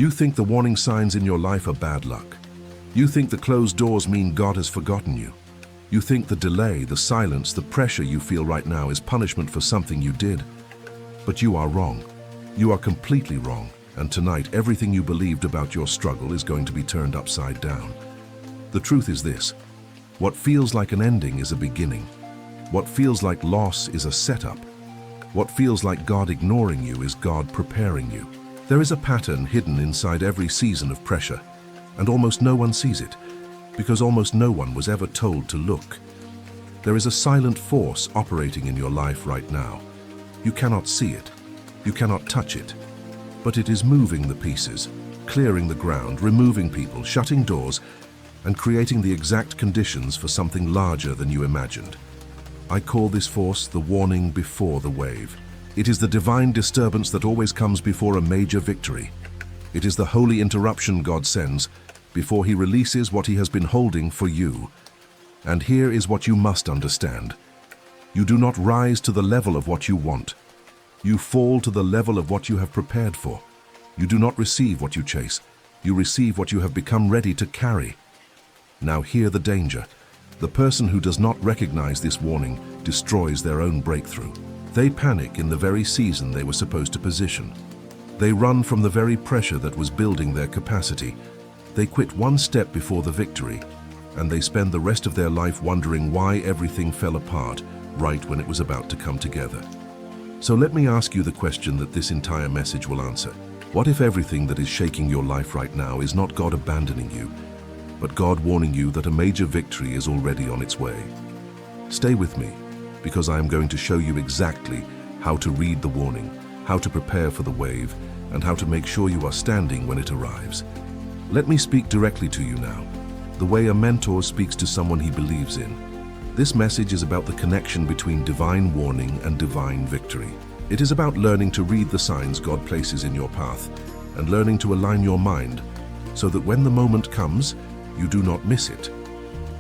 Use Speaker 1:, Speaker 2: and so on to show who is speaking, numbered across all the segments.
Speaker 1: You think the warning signs in your life are bad luck. You think the closed doors mean God has forgotten you. You think the delay, the silence, the pressure you feel right now is punishment for something you did. But you are wrong. You are completely wrong. And tonight, everything you believed about your struggle is going to be turned upside down. The truth is this: what feels like an ending is a beginning. What feels like loss is a setup. What feels like God ignoring you is God preparing you. There is a pattern hidden inside every season of pressure, and almost no one sees it, because almost no one was ever told to look. There is a silent force operating in your life right now. You cannot see it. You cannot touch it. But it is moving the pieces, clearing the ground, removing people, shutting doors, and creating the exact conditions for something larger than you imagined. I call this force the warning before the wave. It is the divine disturbance that always comes before a major victory. It is the holy interruption God sends before He releases what He has been holding for you. And here is what you must understand. You do not rise to the level of what you want. You fall to the level of what you have prepared for. You do not receive what you chase. You receive what you have become ready to carry. Now hear the danger. The person who does not recognize this warning destroys their own breakthrough. They panic in the very season they were supposed to position. They run from the very pressure that was building their capacity. They quit one step before the victory, and they spend the rest of their life wondering why everything fell apart right when it was about to come together. So let me ask you the question that this entire message will answer. What if everything that is shaking your life right now is not God abandoning you, but God warning you that a major victory is already on its way? Stay with me, because I am going to show you exactly how to read the warning, how to prepare for the wave, and how to make sure you are standing when it arrives. Let me speak directly to you now, the way a mentor speaks to someone he believes in. This message is about the connection between divine warning and divine victory. It is about learning to read the signs God places in your path and learning to align your mind so that when the moment comes, you do not miss it.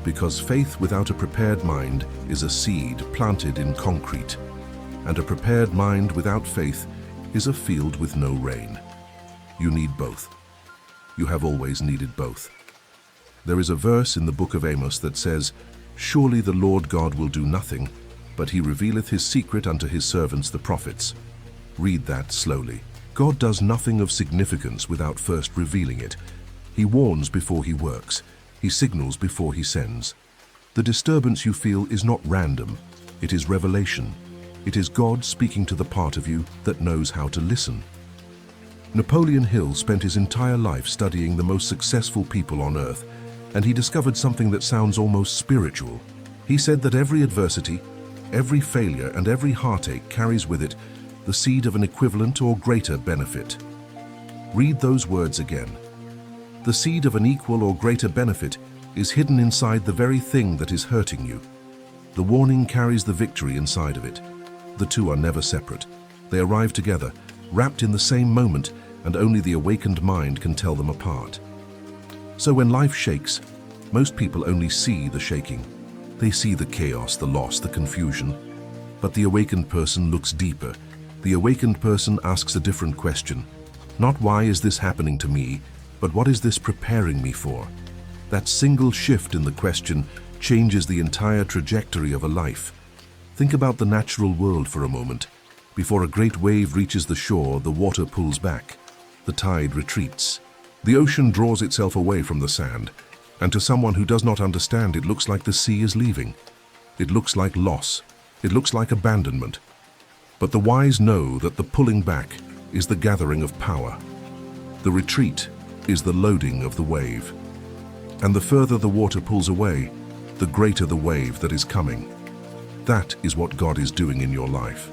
Speaker 1: Because faith without a prepared mind is a seed planted in concrete, and a prepared mind without faith is a field with no rain. You need both. You have always needed both. There is a verse in the book of Amos that says, "Surely the Lord God will do nothing, but He revealeth His secret unto His servants the prophets." Read that slowly. God does nothing of significance without first revealing it. He warns before He works. He signals before He sends. The disturbance you feel is not random. It is revelation. It is God speaking to the part of you that knows how to listen. Napoleon Hill spent his entire life studying the most successful people on earth, and he discovered something that sounds almost spiritual. He said that every adversity, every failure, and every heartache carries with it the seed of an equivalent or greater benefit. Read those words again. The seed of an equal or greater benefit is hidden inside the very thing that is hurting you. The warning carries the victory inside of it. The two are never separate. They arrive together, wrapped in the same moment, and only the awakened mind can tell them apart. So when life shakes, most people only see the shaking. They see the chaos, the loss, the confusion. But the awakened person looks deeper. The awakened person asks a different question. Not why is this happening to me, but what is this preparing me for? That single shift in the question changes the entire trajectory of a life. Think about the natural world for a moment. Before a great wave reaches the shore, the water pulls back. The tide retreats. The ocean draws itself away from the sand, and to someone who does not understand, it looks like the sea is leaving. It looks like loss. It looks like abandonment. But the wise know that the pulling back is the gathering of power. The retreat is the loading of the wave. And the further the water pulls away, the greater the wave that is coming. That is what God is doing in your life.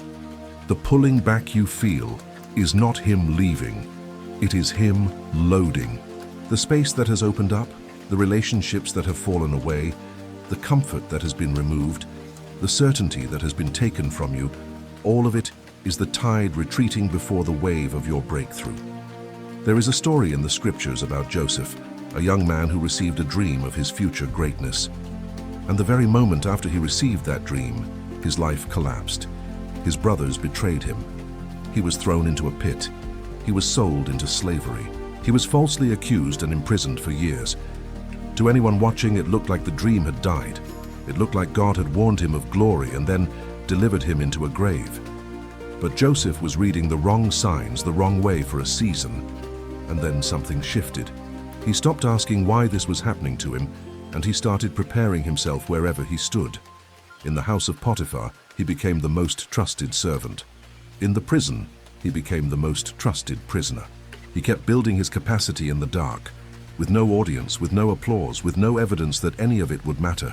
Speaker 1: The pulling back you feel is not Him leaving. It is Him loading. The space that has opened up, the relationships that have fallen away, the comfort that has been removed, the certainty that has been taken from you, all of it is the tide retreating before the wave of your breakthrough. There is a story in the scriptures about Joseph, a young man who received a dream of his future greatness. And the very moment after he received that dream, his life collapsed. His brothers betrayed him. He was thrown into a pit. He was sold into slavery. He was falsely accused and imprisoned for years. To anyone watching, it looked like the dream had died. It looked like God had warned him of glory and then delivered him into a grave. But Joseph was reading the wrong signs the wrong way for a season, and then something shifted. He stopped asking why this was happening to him, and he started preparing himself wherever he stood. In the house of Potiphar, he became the most trusted servant. In the prison, he became the most trusted prisoner. He kept building his capacity in the dark, with no audience, with no applause, with no evidence that any of it would matter.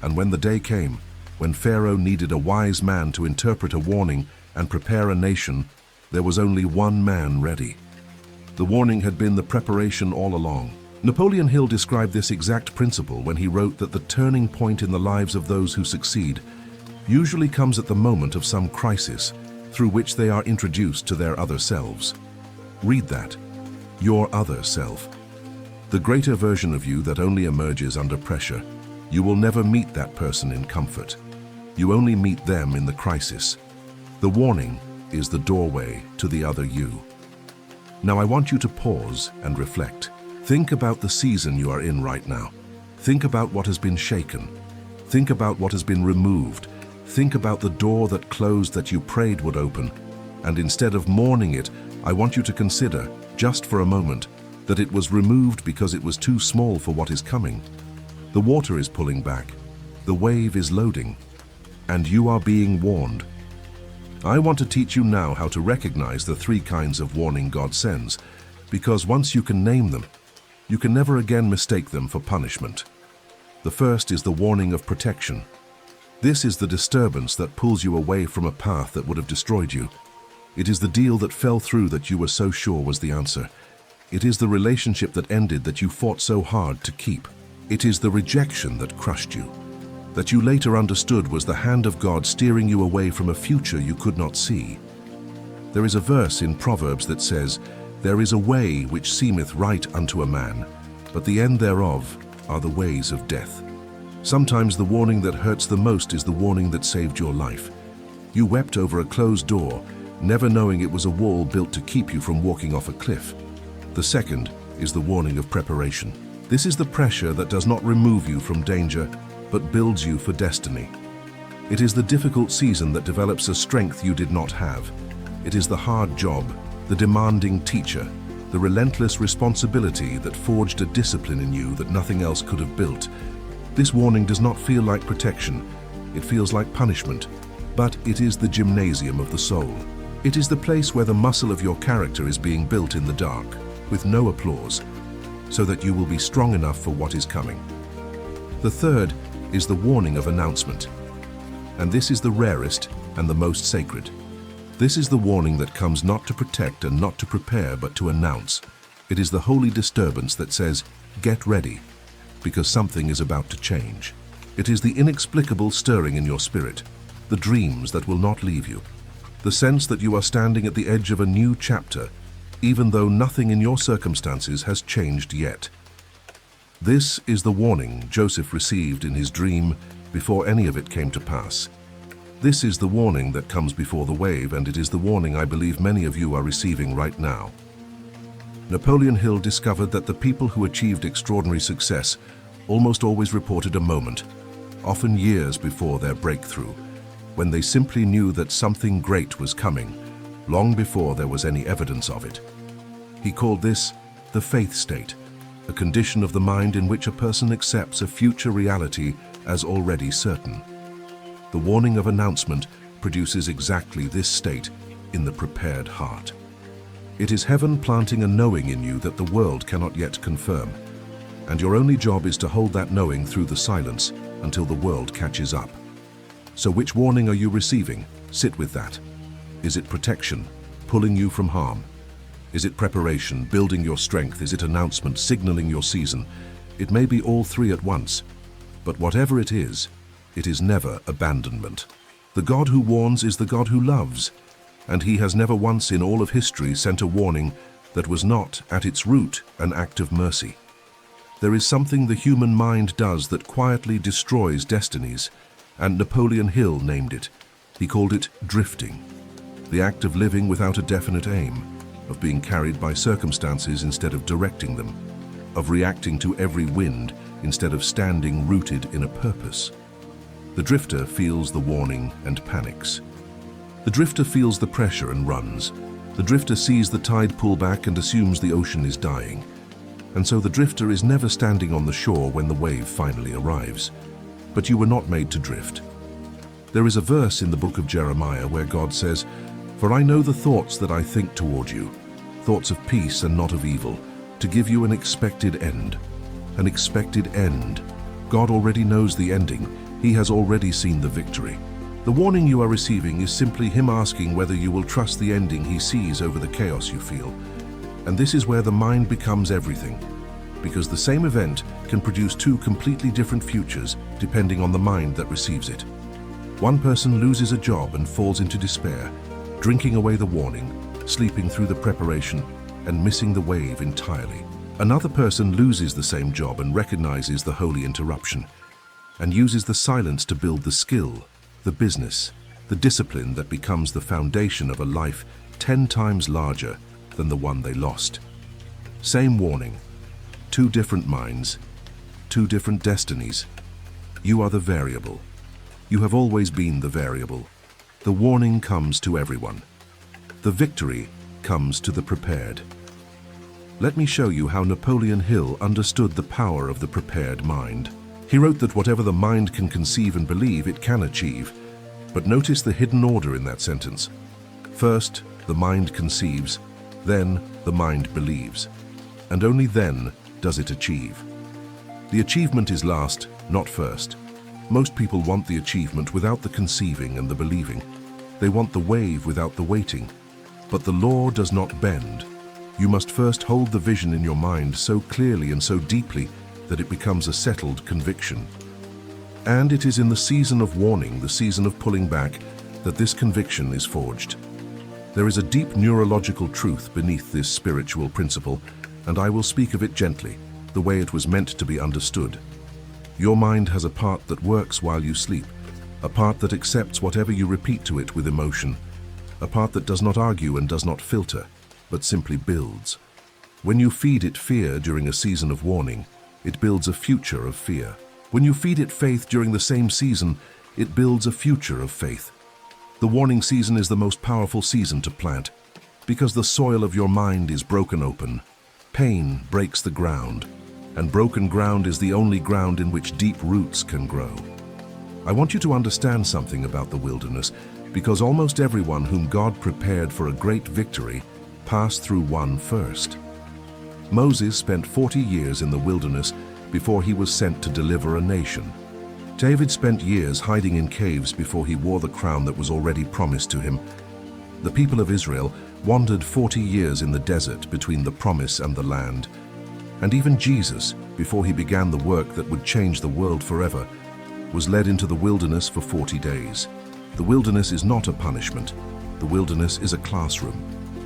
Speaker 1: And when the day came, when Pharaoh needed a wise man to interpret a warning and prepare a nation, there was only one man ready. The warning had been the preparation all along. Napoleon Hill described this exact principle when he wrote that the turning point in the lives of those who succeed usually comes at the moment of some crisis through which they are introduced to their other selves. Read that. Your other self. The greater version of you that only emerges under pressure. You will never meet that person in comfort. You only meet them in the crisis. The warning is the doorway to the other you. Now I want you to pause and reflect. Think about the season you are in right now. Think about what has been shaken. Think about what has been removed. Think about the door that closed that you prayed would open. And instead of mourning it, I want you to consider, just for a moment, that it was removed because it was too small for what is coming. The water is pulling back. The wave is loading. And you are being warned. I want to teach you now how to recognize the three kinds of warning God sends, because once you can name them, you can never again mistake them for punishment. The first is the warning of protection. This is the disturbance that pulls you away from a path that would have destroyed you. It is the deal that fell through that you were so sure was the answer. It is the relationship that ended that you fought so hard to keep. It is the rejection that crushed you, that you later understood was the hand of God steering you away from a future you could not see. There is a verse in Proverbs that says, "There is a way which seemeth right unto a man, but the end thereof are the ways of death." Sometimes the warning that hurts the most is the warning that saved your life. You wept over a closed door, never knowing it was a wall built to keep you from walking off a cliff. The second is the warning of preparation. This is the pressure that does not remove you from danger, but builds you for destiny. It is the difficult season that develops a strength you did not have. It is the hard job, the demanding teacher, the relentless responsibility that forged a discipline in you that nothing else could have built. This warning does not feel like protection. It feels like punishment, but it is the gymnasium of the soul. It is the place where the muscle of your character is being built in the dark, with no applause, so that you will be strong enough for what is coming. The third is the warning of announcement. And this is the rarest and the most sacred. This is the warning that comes not to protect and not to prepare, but to announce. It is the holy disturbance that says, "Get ready," because something is about to change. It is the inexplicable stirring in your spirit, the dreams that will not leave you, the sense that you are standing at the edge of a new chapter, even though nothing in your circumstances has changed yet. This is the warning Joseph received in his dream before any of it came to pass. This is the warning that comes before the wave, and it is the warning I believe many of you are receiving right now. Napoleon Hill discovered that the people who achieved extraordinary success almost always reported a moment, often years before their breakthrough, when they simply knew that something great was coming, long before there was any evidence of it. He called this the faith state, a condition of the mind in which a person accepts a future reality as already certain. The warning of announcement produces exactly this state in the prepared heart. It is heaven planting a knowing in you that the world cannot yet confirm, and your only job is to hold that knowing through the silence until the world catches up. So which warning are you receiving? Sit with that. Is it protection, pulling you from harm? Is it preparation, building your strength? Is it announcement, signaling your season? It may be all three at once, but whatever it is never abandonment. The God who warns is the God who loves, and he has never once in all of history sent a warning that was not, at its root, an act of mercy. There is something the human mind does that quietly destroys destinies, and Napoleon Hill named it. He called it drifting, the act of living without a definite aim, of being carried by circumstances instead of directing them, of reacting to every wind instead of standing rooted in a purpose. The drifter feels the warning and panics. The drifter feels the pressure and runs. The drifter sees the tide pull back and assumes the ocean is dying. And so the drifter is never standing on the shore when the wave finally arrives. But you were not made to drift. There is a verse in the book of Jeremiah where God says, "For I know the thoughts that I think toward you, thoughts of peace and not of evil, to give you an expected end." An expected end. God already knows the ending. He has already seen the victory. The warning you are receiving is simply Him asking whether you will trust the ending He sees over the chaos you feel. And this is where the mind becomes everything, because the same event can produce two completely different futures depending on the mind that receives it. One person loses a job and falls into despair, drinking away the warning, sleeping through the preparation, and missing the wave entirely. Another person loses the same job and recognizes the holy interruption, and uses the silence to build the skill, the business, the discipline that becomes the foundation of a life 10 times larger than the one they lost. Same warning, two different minds, two different destinies. You are the variable. You have always been the variable. The warning comes to everyone. The victory comes to the prepared. Let me show you how Napoleon Hill understood the power of the prepared mind. He wrote that whatever the mind can conceive and believe, it can achieve. But notice the hidden order in that sentence. First, the mind conceives, then the mind believes, and only then does it achieve. The achievement is last, not first. Most people want the achievement without the conceiving and the believing. They want the wave without the waiting. But the law does not bend. You must first hold the vision in your mind so clearly and so deeply that it becomes a settled conviction. And it is in the season of warning, the season of pulling back, that this conviction is forged. There is a deep neurological truth beneath this spiritual principle, and I will speak of it gently, the way it was meant to be understood. Your mind has a part that works while you sleep, a part that accepts whatever you repeat to it with emotion, a part that does not argue and does not filter, but simply builds. When you feed it fear during a season of warning, it builds a future of fear. When you feed it faith during the same season, it builds a future of faith. The warning season is the most powerful season to plant, because the soil of your mind is broken open. Pain breaks the ground, and broken ground is the only ground in which deep roots can grow. I want you to understand something about the wilderness, because almost everyone whom God prepared for a great victory passed through one first. Moses spent 40 years in the wilderness before he was sent to deliver a nation. David spent years hiding in caves before he wore the crown that was already promised to him. The people of Israel wandered 40 years in the desert between the promise and the land. And even Jesus, before he began the work that would change the world forever, was led into the wilderness for 40 days. The wilderness is not a punishment. The wilderness is a classroom.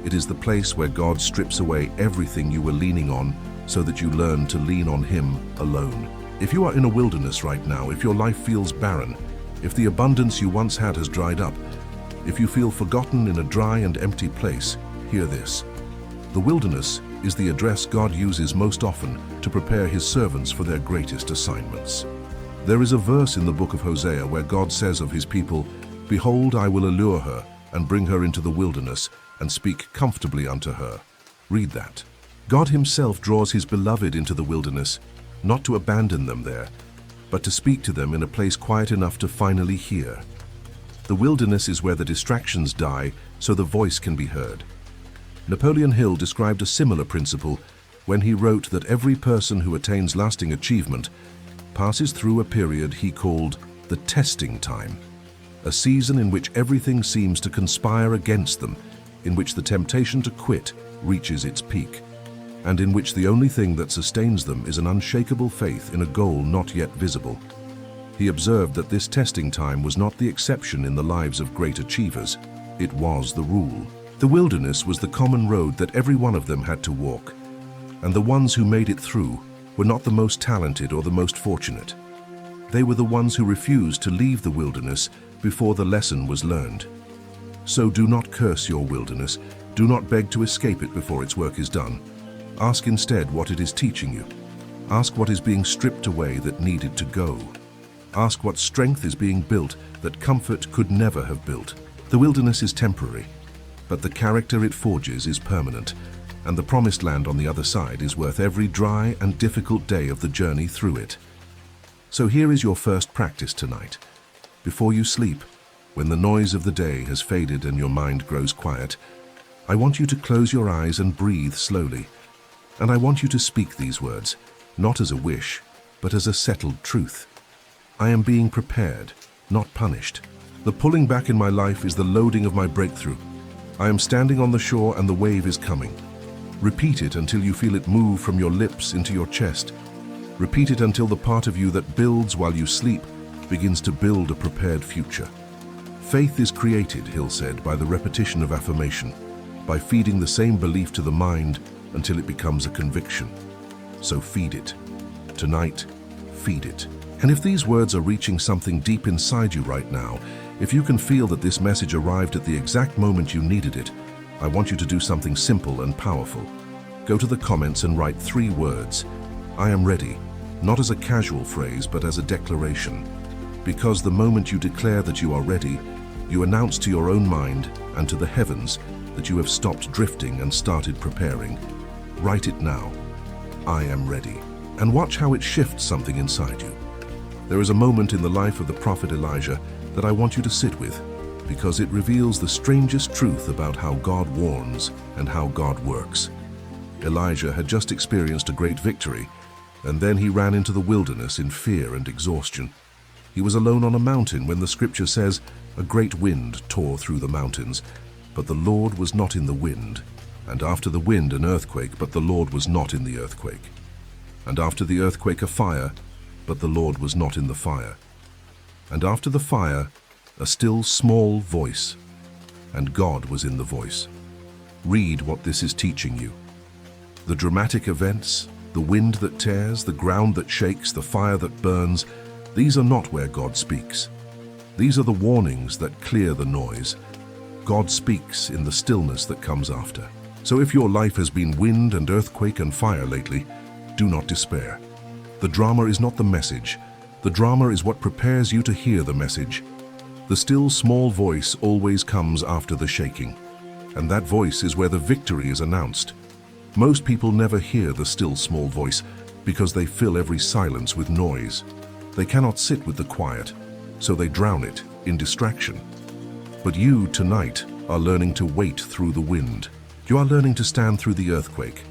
Speaker 1: It is the place where God strips away everything you were leaning on so that you learn to lean on Him alone. If you are in a wilderness right now, if your life feels barren, if the abundance you once had has dried up, if you feel forgotten in a dry and empty place, hear this. The wilderness is the address God uses most often to prepare His servants for their greatest assignments. There is a verse in the book of Hosea where God says of His people, "Behold, I will allure her and bring her into the wilderness and speak comfortably unto her." Read that. God Himself draws His beloved into the wilderness, not to abandon them there, but to speak to them in a place quiet enough to finally hear. The wilderness is where the distractions die so the voice can be heard. Napoleon Hill described a similar principle when he wrote that every person who attains lasting achievement passes through a period he called the testing time, a season in which everything seems to conspire against them, in which the temptation to quit reaches its peak, and in which the only thing that sustains them is an unshakable faith in a goal not yet visible. He observed that this testing time was not the exception in the lives of great achievers, it was the rule. The wilderness was the common road that every one of them had to walk, and the ones who made it through were not the most talented or the most fortunate. They were the ones who refused to leave the wilderness before the lesson was learned. So do not curse your wilderness, Do not beg to escape it before its work is done. Ask instead what it is teaching you. Ask what is being stripped away that needed to go. Ask what strength is being built that comfort could never have built. The wilderness is temporary, but the character it forges is permanent, and the promised land on the other side is worth every dry and difficult day of the journey through it. So here is your first practice tonight. Before you sleep, when the noise of the day has faded and your mind grows quiet, I want you to close your eyes and breathe slowly. And I want you to speak these words, not as a wish, but as a settled truth. I am being prepared, not punished. The pulling back in my life is the loading of my breakthrough. I am standing on the shore and the wave is coming. Repeat it until you feel it move from your lips into your chest. Repeat it until the part of you that builds while you sleep begins to build a prepared future. Faith is created, Hill said, by the repetition of affirmation, by feeding the same belief to the mind until it becomes a conviction. So feed it. Tonight, feed it. And if these words are reaching something deep inside you right now, if you can feel that this message arrived at the exact moment you needed it, I want you to do something simple and powerful. Go to the comments and write 3 words. I am ready, not as a casual phrase, but as a declaration. Because the moment you declare that you are ready, you announce to your own mind and to the heavens that you have stopped drifting and started preparing. Write it now. I am ready. And watch how it shifts something inside you. There is a moment in the life of the prophet Elijah that I want you to sit with, because it reveals the strangest truth about how God warns and how God works. Elijah had just experienced a great victory, and then he ran into the wilderness in fear and exhaustion. He was alone on a mountain when the scripture says, a great wind tore through the mountains, but the Lord was not in the wind. And after the wind, an earthquake, but the Lord was not in the earthquake. And after the earthquake, a fire, but the Lord was not in the fire. And after the fire, a still small voice, and God was in the voice. Read what this is teaching you. The dramatic events, the wind that tears, the ground that shakes, the fire that burns, these are not where God speaks. These are the warnings that clear the noise. God speaks in the stillness that comes after. So if your life has been wind and earthquake and fire lately, do not despair. The drama is not the message. The drama is what prepares you to hear the message. The still small voice always comes after the shaking, and that voice is where the victory is announced. Most people never hear the still small voice because they fill every silence with noise. They cannot sit with the quiet, so they drown it in distraction. But you, tonight, are learning to wait through the wind. You are learning to stand through the earthquake.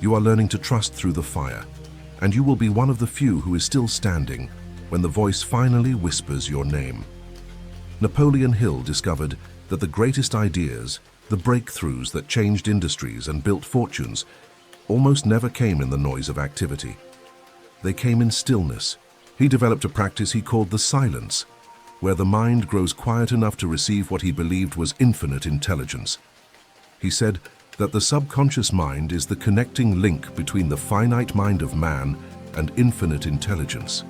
Speaker 1: You are learning to trust through the fire. And you will be one of the few who is still standing when the voice finally whispers your name. Napoleon Hill discovered that the greatest ideas, the breakthroughs that changed industries and built fortunes, almost never came in the noise of activity. They came in stillness. He developed a practice he called the silence, where the mind grows quiet enough to receive what he believed was infinite intelligence. He said that the subconscious mind is the connecting link between the finite mind of man and infinite intelligence.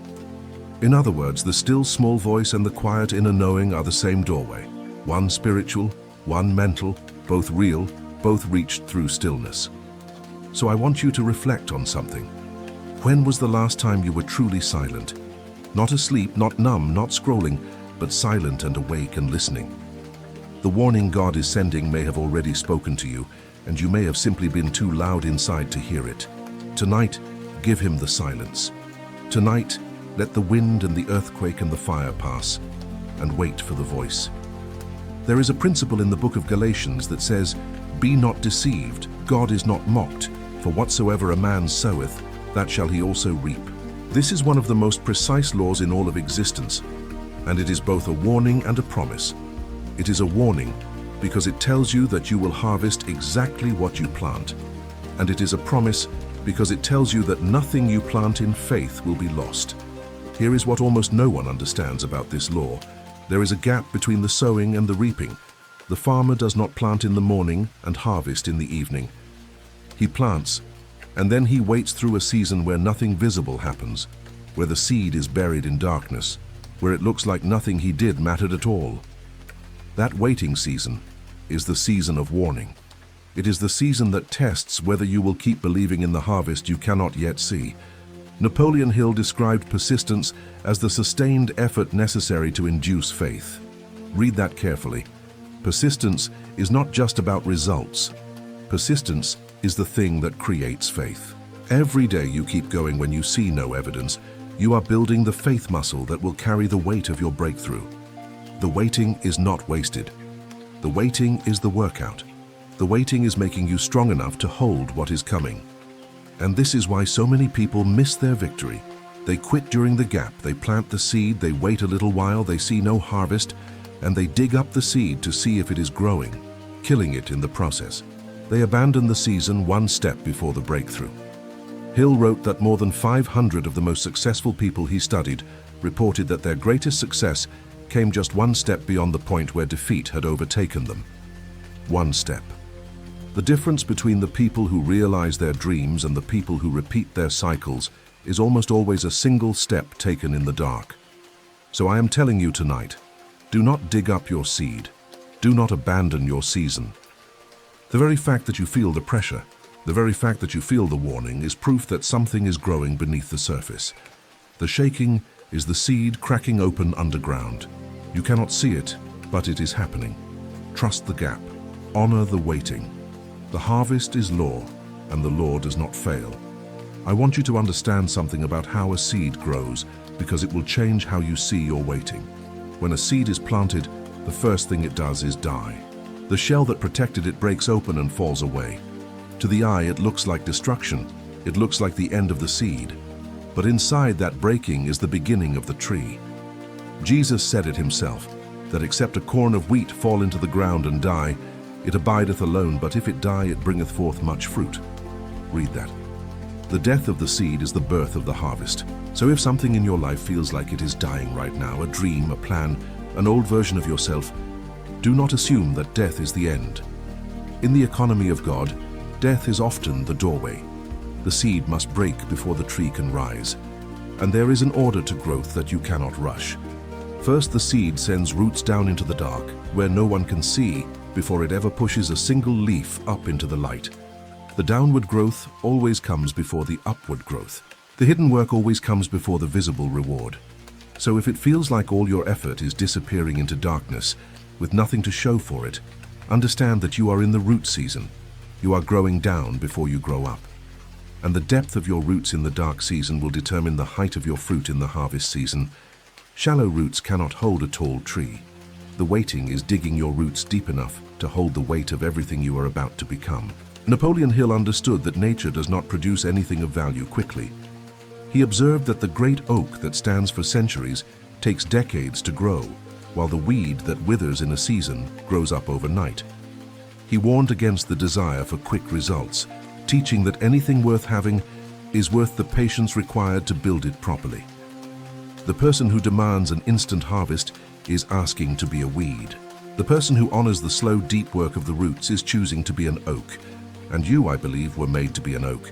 Speaker 1: In other words, the still small voice and the quiet inner knowing are the same doorway. One spiritual, one mental, both real, both reached through stillness. So I want you to reflect on something. When was the last time you were truly silent? Not asleep, not numb, not scrolling, but silent and awake and listening. The warning God is sending may have already spoken to you, and you may have simply been too loud inside to hear it. Tonight, give him the silence. Tonight, let the wind and the earthquake and the fire pass, and wait for the voice. There is a principle in the book of Galatians that says, "Be not deceived, God is not mocked, for whatsoever a man soweth, that shall he also reap." This is one of the most precise laws in all of existence, and it is both a warning and a promise. It is a warning because it tells you that you will harvest exactly what you plant, and it is a promise because it tells you that nothing you plant in faith will be lost. Here is what almost no one understands about this law. There is a gap between the sowing and the reaping. The farmer does not plant in the morning and harvest in the evening. He plants, and then he waits through a season where nothing visible happens, where the seed is buried in darkness, where it looks like nothing he did mattered at all. That waiting season is the season of warning. It is the season that tests whether you will keep believing in the harvest you cannot yet see. Napoleon Hill described persistence as the sustained effort necessary to induce faith. Read that carefully. Persistence is not just about results. Persistence is the thing that creates faith. Every day you keep going when you see no evidence. You are building the faith muscle that will carry the weight of your breakthrough. The waiting is not wasted. The waiting is the workout. The waiting is making you strong enough to hold what is coming. And this is why so many people miss their victory. They quit during the gap, they plant the seed, they wait a little while, they see no harvest, and they dig up the seed to see if it is growing, killing it in the process. They abandon the season one step before the breakthrough. Hill wrote that more than 500 of the most successful people he studied reported that their greatest success came just one step beyond the point where defeat had overtaken them. One step. The difference between the people who realize their dreams and the people who repeat their cycles is almost always a single step taken in the dark. So I am telling you tonight, do not dig up your seed. Do not abandon your season. The very fact that you feel the pressure, the very fact that you feel the warning is proof that something is growing beneath the surface. The shaking is the seed cracking open underground. You cannot see it, but it is happening. Trust the gap. Honor the waiting. The harvest is law, and the law does not fail. I want you to understand something about how a seed grows, because it will change how you see your waiting. When a seed is planted, the first thing it does is die. The shell that protected it breaks open and falls away. To the eye, it looks like destruction. It looks like the end of the seed. But inside that breaking is the beginning of the tree. Jesus said it himself, that except a corn of wheat fall into the ground and die, it abideth alone, but if it die, it bringeth forth much fruit. Read that. The death of the seed is the birth of the harvest. So if something in your life feels like it is dying right now, a dream, a plan, an old version of yourself, do not assume that death is the end. In the economy of God, death is often the doorway. The seed must break before the tree can rise. And there is an order to growth that you cannot rush. First, the seed sends roots down into the dark, where no one can see, before it ever pushes a single leaf up into the light. The downward growth always comes before the upward growth. The hidden work always comes before the visible reward. So if it feels like all your effort is disappearing into darkness, with nothing to show for it, understand that you are in the root season. You are growing down before you grow up. And the depth of your roots in the dark season will determine the height of your fruit in the harvest season. Shallow roots cannot hold a tall tree. The waiting is digging your roots deep enough to hold the weight of everything you are about to become. Napoleon Hill understood that nature does not produce anything of value quickly. He observed that the great oak that stands for centuries takes decades to grow, while the weed that withers in a season grows up overnight. He warned against the desire for quick results, teaching that anything worth having is worth the patience required to build it properly. The person who demands an instant harvest is asking to be a weed. The person who honors the slow, deep work of the roots is choosing to be an oak. And you, I believe, were made to be an oak.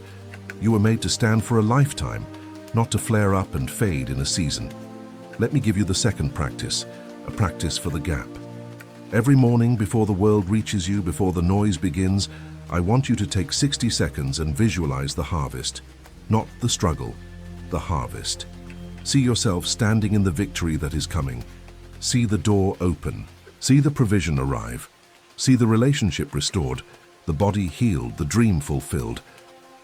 Speaker 1: You were made to stand for a lifetime, not to flare up and fade in a season. Let me give you the second practice, a practice for the gap. Every morning before the world reaches you, before the noise begins, I want you to take 60 seconds and visualize the harvest. Not the struggle, the harvest. See yourself standing in the victory that is coming. See the door open. See the provision arrive. See the relationship restored, the body healed, the dream fulfilled.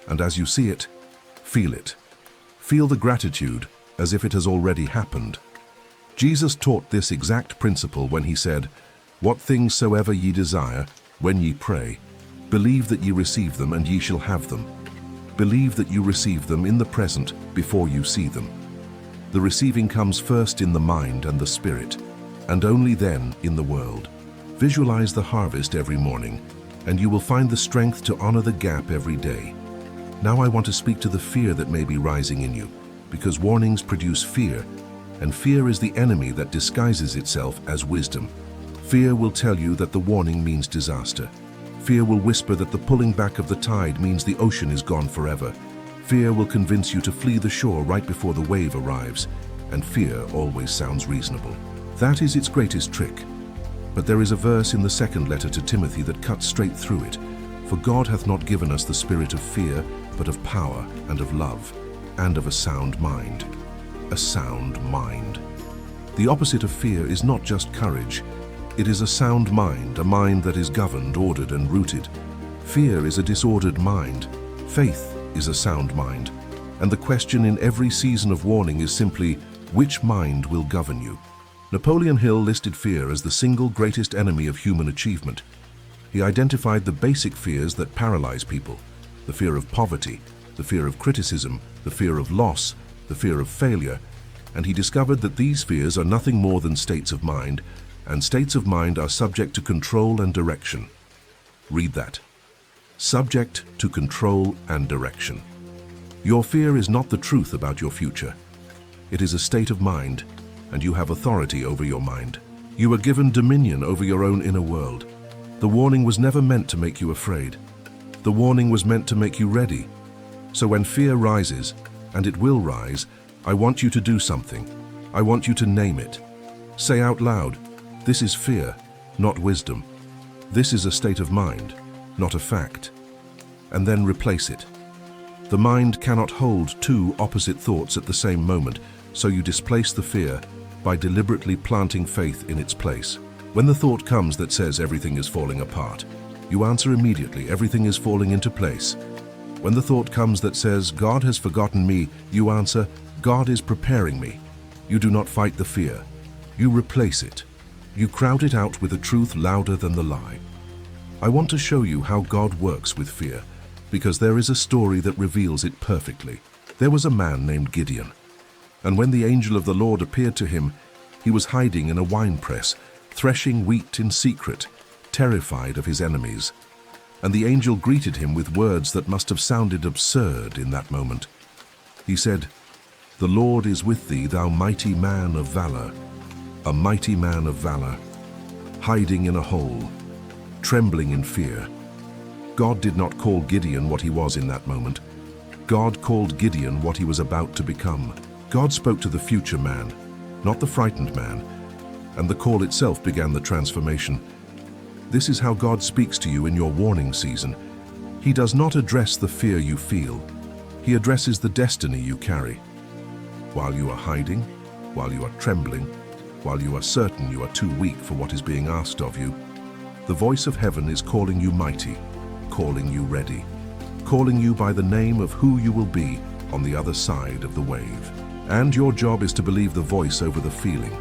Speaker 1: And as you see it, feel it. Feel the gratitude as if it has already happened. Jesus taught this exact principle when he said, "What things soever ye desire, when ye pray, believe that ye receive them, and ye shall have them." Believe that you receive them in the present before you see them. The receiving comes first in the mind and the spirit, and only then in the world. Visualize the harvest every morning, and you will find the strength to honor the gap every day. Now I want to speak to the fear that may be rising in you, because warnings produce fear, and fear is the enemy that disguises itself as wisdom. Fear will tell you that the warning means disaster. Fear will whisper that the pulling back of the tide means the ocean is gone forever. Fear will convince you to flee the shore right before the wave arrives, and fear always sounds reasonable. That is its greatest trick. But there is a verse in the second letter to Timothy that cuts straight through it. For God hath not given us the spirit of fear, but of power and of love, and of a sound mind. A sound mind. The opposite of fear is not just courage. It is a sound mind, a mind that is governed, ordered, and rooted. Fear is a disordered mind. Faith is a sound mind. And the question in every season of warning is simply, which mind will govern you? Napoleon Hill listed fear as the single greatest enemy of human achievement. He identified the basic fears that paralyze people: the fear of poverty, the fear of criticism, the fear of loss, the fear of failure, and he discovered that these fears are nothing more than states of mind, and states of mind are subject to control and direction. Read that. Subject to control and direction. Your fear is not the truth about your future. It is a state of mind, and you have authority over your mind. You are given dominion over your own inner world. The warning was never meant to make you afraid. The warning was meant to make you ready. So when fear rises, and it will rise, I want you to do something. I want you to name it. Say out loud, this is fear, not wisdom. This is a state of mind, not a fact. And then replace it. The mind cannot hold two opposite thoughts at the same moment, so you displace the fear by deliberately planting faith in its place. When the thought comes that says everything is falling apart, you answer immediately, everything is falling into place. When the thought comes that says God has forgotten me, you answer, God is preparing me. You do not fight the fear. You replace it. You crowd it out with a truth louder than the lie. I want to show you how God works with fear, because there is a story that reveals it perfectly. There was a man named Gideon, and when the angel of the Lord appeared to him, he was hiding in a winepress, threshing wheat in secret, terrified of his enemies. And the angel greeted him with words that must have sounded absurd in that moment. He said, "The Lord is with thee, thou mighty man of valor." A mighty man of valor, hiding in a hole, trembling in fear. God did not call Gideon what he was in that moment. God called Gideon what he was about to become. God spoke to the future man, not the frightened man, and the call itself began the transformation. This is how God speaks to you in your warning season. He does not address the fear you feel. He addresses the destiny you carry. While you are hiding, while you are trembling, while you are certain you are too weak for what is being asked of you, the voice of heaven is calling you mighty, calling you ready, calling you by the name of who you will be on the other side of the wave. And your job is to believe the voice over the feeling.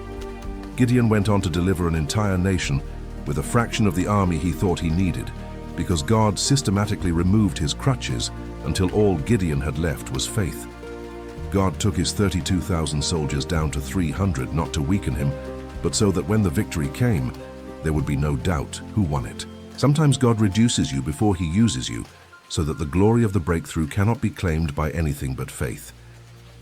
Speaker 1: Gideon went on to deliver an entire nation with a fraction of the army he thought he needed, because God systematically removed his crutches until all Gideon had left was faith. God took his 32,000 soldiers down to 300, not to weaken him, but so that when the victory came, there would be no doubt who won it. Sometimes God reduces you before he uses you, so that the glory of the breakthrough cannot be claimed by anything but faith.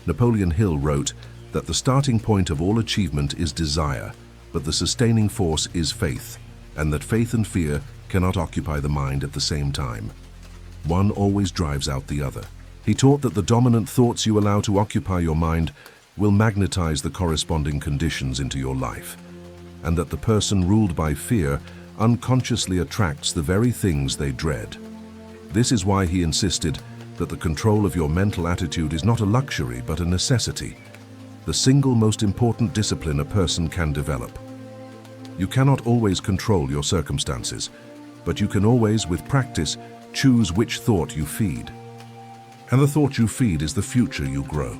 Speaker 1: Napoleon Hill wrote that the starting point of all achievement is desire, but the sustaining force is faith, and that faith and fear cannot occupy the mind at the same time. One always drives out the other. He taught that the dominant thoughts you allow to occupy your mind will magnetize the corresponding conditions into your life, and that the person ruled by fear unconsciously attracts the very things they dread. This is why he insisted that the control of your mental attitude is not a luxury but a necessity, the single most important discipline a person can develop. You cannot always control your circumstances, but you can always, with practice, choose which thought you feed. And the thought you feed is the future you grow.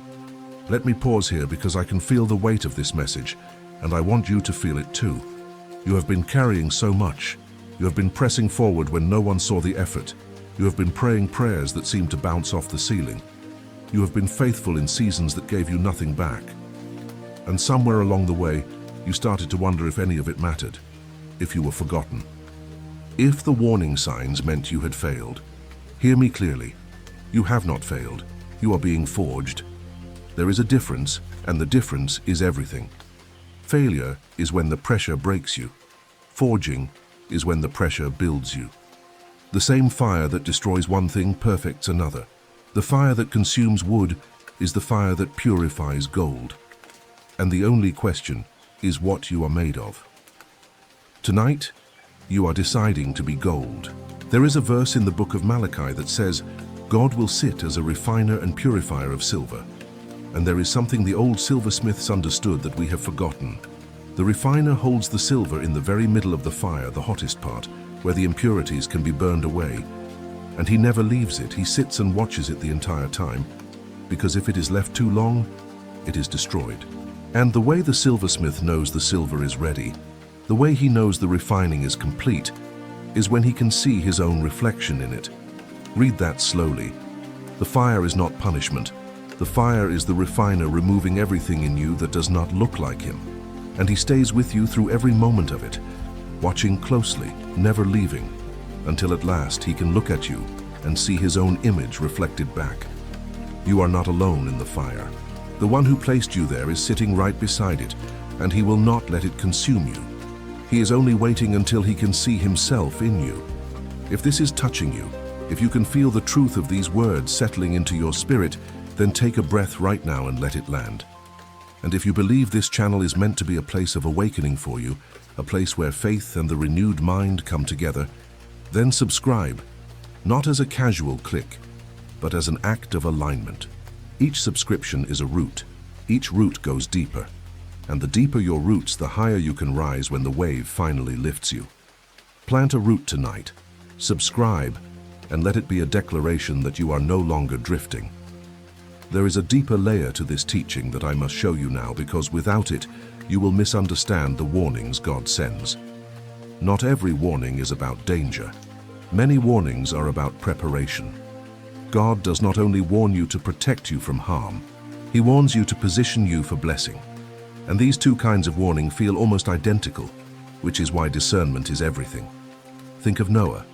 Speaker 1: Let me pause here because I can feel the weight of this message, and I want you to feel it too. You have been carrying so much. You have been pressing forward when no one saw the effort. You have been praying prayers that seemed to bounce off the ceiling. You have been faithful in seasons that gave you nothing back. And somewhere along the way, you started to wonder if any of it mattered, if you were forgotten. If the warning signs meant you had failed, hear me clearly. You have not failed. You are being forged. There is a difference, and the difference is everything. Failure is when the pressure breaks you. Forging is when the pressure builds you. The same fire that destroys one thing perfects another. The fire that consumes wood is the fire that purifies gold. And the only question is what you are made of. Tonight, you are deciding to be gold. There is a verse in the book of Malachi that says, God will sit as a refiner and purifier of silver. And there is something the old silversmiths understood that we have forgotten. The refiner holds the silver in the very middle of the fire, the hottest part, where the impurities can be burned away. And he never leaves it. He sits and watches it the entire time, because if it is left too long, it is destroyed. And the way the silversmith knows the silver is ready, the way he knows the refining is complete, is when he can see his own reflection in it. Read that slowly. The fire is not punishment. The fire is the refiner removing everything in you that does not look like him. And he stays with you through every moment of it, watching closely, never leaving, until at last he can look at you and see his own image reflected back. You are not alone in the fire. The one who placed you there is sitting right beside it, and he will not let it consume you. He is only waiting until he can see himself in you. If this is touching you, if you can feel the truth of these words settling into your spirit, then take a breath right now and let it land. And if you believe this channel is meant to be a place of awakening for you, a place where faith and the renewed mind come together, then subscribe, not as a casual click, but as an act of alignment. Each subscription is a root. Each root goes deeper. And the deeper your roots, the higher you can rise when the wave finally lifts you. Plant a root tonight. Subscribe, and let it be a declaration that you are no longer drifting. There is a deeper layer to this teaching that I must show you now, because without it, you will misunderstand the warnings God sends. Not every warning is about danger. Many warnings are about preparation. God does not only warn you to protect you from harm, He warns you to position you for blessing. And these two kinds of warning feel almost identical, which is why discernment is everything. Think of Noah.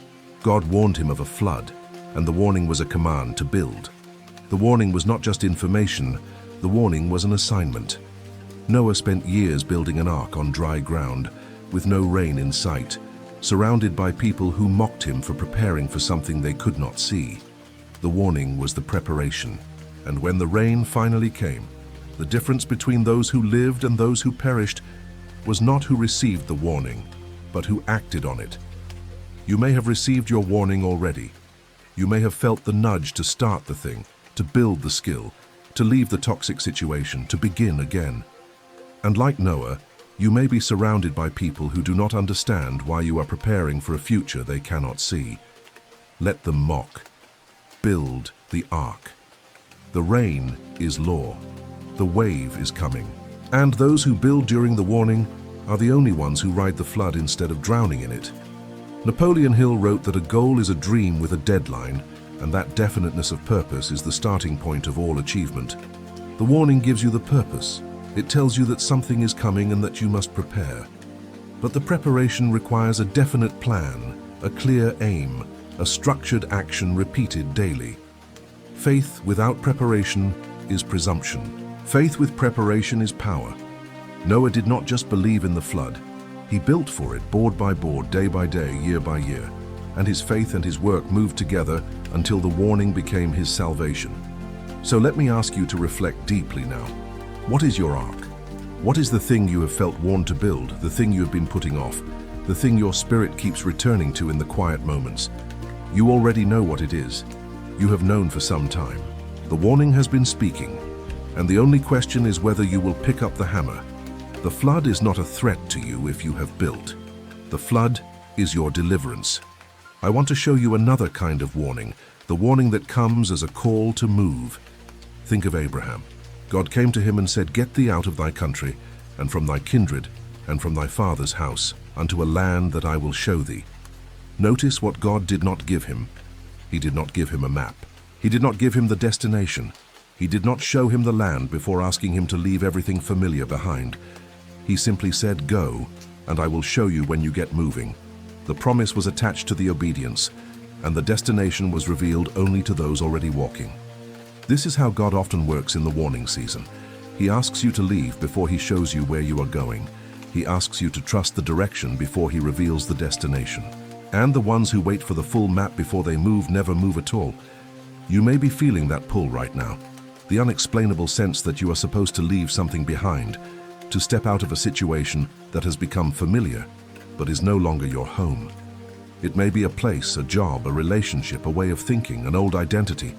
Speaker 1: God warned him of a flood, and the warning was a command to build. The warning was not just information, the warning was an assignment. Noah spent years building an ark on dry ground, with no rain in sight, surrounded by people who mocked him for preparing for something they could not see. The warning was the preparation, and when the rain finally came, the difference between those who lived and those who perished was not who received the warning, but who acted on it. You may have received your warning already. You may have felt the nudge to start the thing, to build the skill, to leave the toxic situation, to begin again. And like Noah, you may be surrounded by people who do not understand why you are preparing for a future they cannot see. Let them mock. Build the ark. The rain is law. The wave is coming. And those who build during the warning are the only ones who ride the flood instead of drowning in it. Napoleon Hill wrote that a goal is a dream with a deadline, and that definiteness of purpose is the starting point of all achievement. The warning gives you the purpose. It tells you that something is coming and that you must prepare. But the preparation requires a definite plan, a clear aim, a structured action repeated daily. Faith without preparation is presumption. Faith with preparation is power. Noah did not just believe in the flood. He built for it board by board, day by day, year by year. And his faith and his work moved together until the warning became his salvation. So let me ask you to reflect deeply now. What is your ark? What is the thing you have felt warned to build, the thing you have been putting off, the thing your spirit keeps returning to in the quiet moments? You already know what it is. You have known for some time. The warning has been speaking, and the only question is whether you will pick up the hammer. The flood is not a threat to you if you have built. The flood is your deliverance. I want to show you another kind of warning, the warning that comes as a call to move. Think of Abraham. God came to him and said, "Get thee out of thy country, and from thy kindred, and from thy father's house, unto a land that I will show thee." Notice what God did not give him. He did not give him a map. He did not give him the destination. He did not show him the land before asking him to leave everything familiar behind. He simply said, "Go, and I will show you when you get moving." The promise was attached to the obedience, and the destination was revealed only to those already walking. This is how God often works in the warning season. He asks you to leave before He shows you where you are going. He asks you to trust the direction before He reveals the destination. And the ones who wait for the full map before they move never move at all. You may be feeling that pull right now, the unexplainable sense that you are supposed to leave something behind, to step out of a situation that has become familiar, but is no longer your home. It may be a place, a job, a relationship, a way of thinking, an old identity.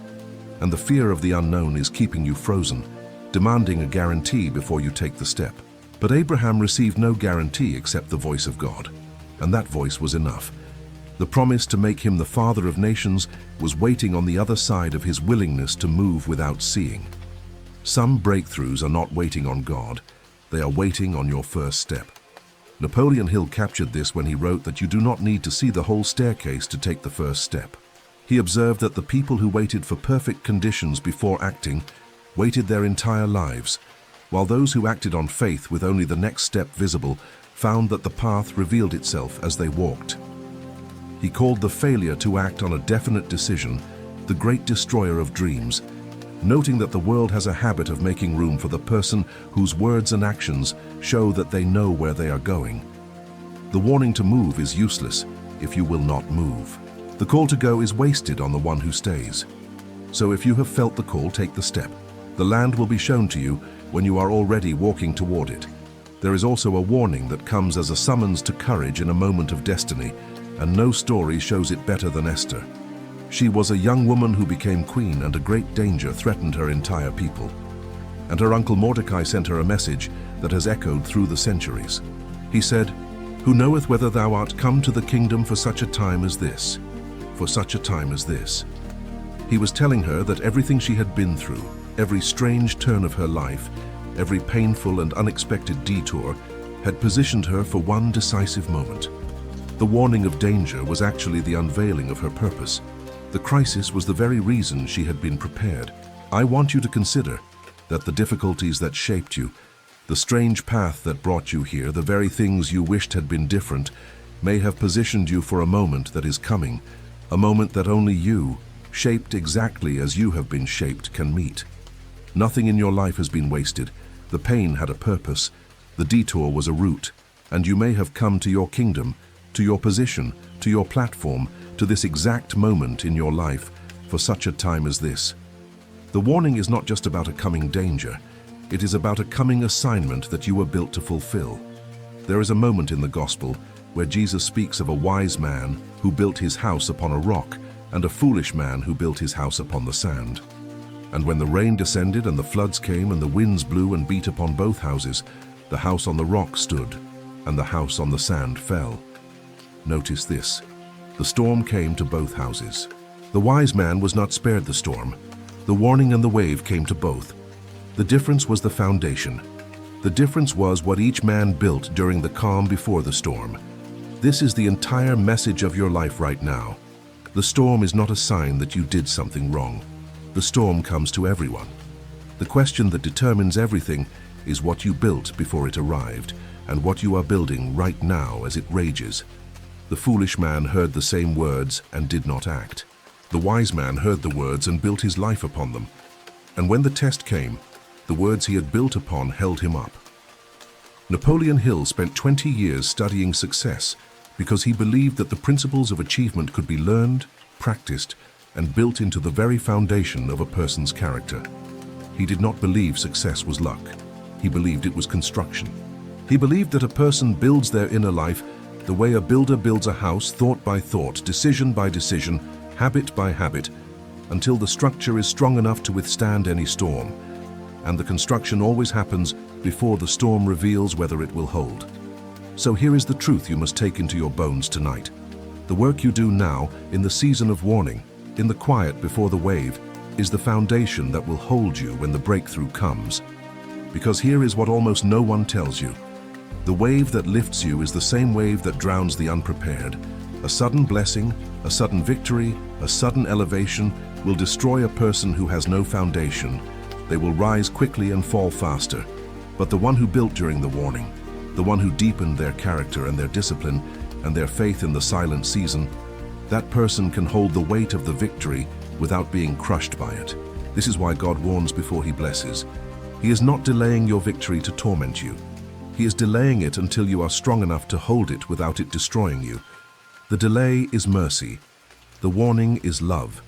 Speaker 1: And the fear of the unknown is keeping you frozen, demanding a guarantee before you take the step. But Abraham received no guarantee except the voice of God, and that voice was enough. The promise to make him the father of nations was waiting on the other side of his willingness to move without seeing. Some breakthroughs are not waiting on God, they are waiting on your first step. Napoleon Hill captured this when he wrote that you do not need to see the whole staircase to take the first step. He observed that the people who waited for perfect conditions before acting waited their entire lives, while those who acted on faith with only the next step visible found that the path revealed itself as they walked. He called the failure to act on a definite decision the great destroyer of dreams, noting that the world has a habit of making room for the person whose words and actions show that they know where they are going. The warning to move is useless if you will not move. The call to go is wasted on the one who stays. So if you have felt the call, take the step. The land will be shown to you when you are already walking toward it. There is also a warning that comes as a summons to courage in a moment of destiny, and no story shows it better than Esther. She was a young woman who became queen, and a great danger threatened her entire people. And her uncle Mordecai sent her a message that has echoed through the centuries. He said, "Who knoweth whether thou art come to the kingdom for such a time as this? For such a time as this." He was telling her that everything she had been through, every strange turn of her life, every painful and unexpected detour, had positioned her for one decisive moment. The warning of danger was actually the unveiling of her purpose. The crisis was the very reason she had been prepared. I want you to consider that the difficulties that shaped you, the strange path that brought you here, the very things you wished had been different, may have positioned you for a moment that is coming, a moment that only you, shaped exactly as you have been shaped, can meet. Nothing in your life has been wasted. The pain had a purpose, the detour was a route, and you may have come to your kingdom, to your position, to your platform, to this exact moment in your life for such a time as this. The warning is not just about a coming danger, it is about a coming assignment that you were built to fulfill. There is a moment in the gospel where Jesus speaks of a wise man who built his house upon a rock and a foolish man who built his house upon the sand. And when the rain descended and the floods came and the winds blew and beat upon both houses, the house on the rock stood, and the house on the sand fell. Notice this. The storm came to both houses. The wise man was not spared the storm. The warning and the wave came to both. The difference was the foundation. The difference was what each man built during the calm before the storm. This is the entire message of your life right now. The storm is not a sign that you did something wrong. The storm comes to everyone. The question that determines everything is what you built before it arrived, and what you are building right now as it rages. The foolish man heard the same words and did not act. The wise man heard the words and built his life upon them. And when the test came, the words he had built upon held him up. Napoleon Hill spent 20 years studying success because he believed that the principles of achievement could be learned, practiced, and built into the very foundation of a person's character. He did not believe success was luck. He believed it was construction. He believed that a person builds their inner life the way a builder builds a house, thought by thought, decision by decision, habit by habit, until the structure is strong enough to withstand any storm. And the construction always happens before the storm reveals whether it will hold. So here is the truth you must take into your bones tonight. The work you do now, in the season of warning, in the quiet before the wave, is the foundation that will hold you when the breakthrough comes. Because here is what almost no one tells you. The wave that lifts you is the same wave that drowns the unprepared. A sudden blessing, a sudden victory, a sudden elevation will destroy a person who has no foundation. They will rise quickly and fall faster. But the one who built during the warning, the one who deepened their character and their discipline and their faith in the silent season, that person can hold the weight of the victory without being crushed by it. This is why God warns before He blesses. He is not delaying your victory to torment you. He is delaying it until you are strong enough to hold it without it destroying you. The delay is mercy. The warning is love.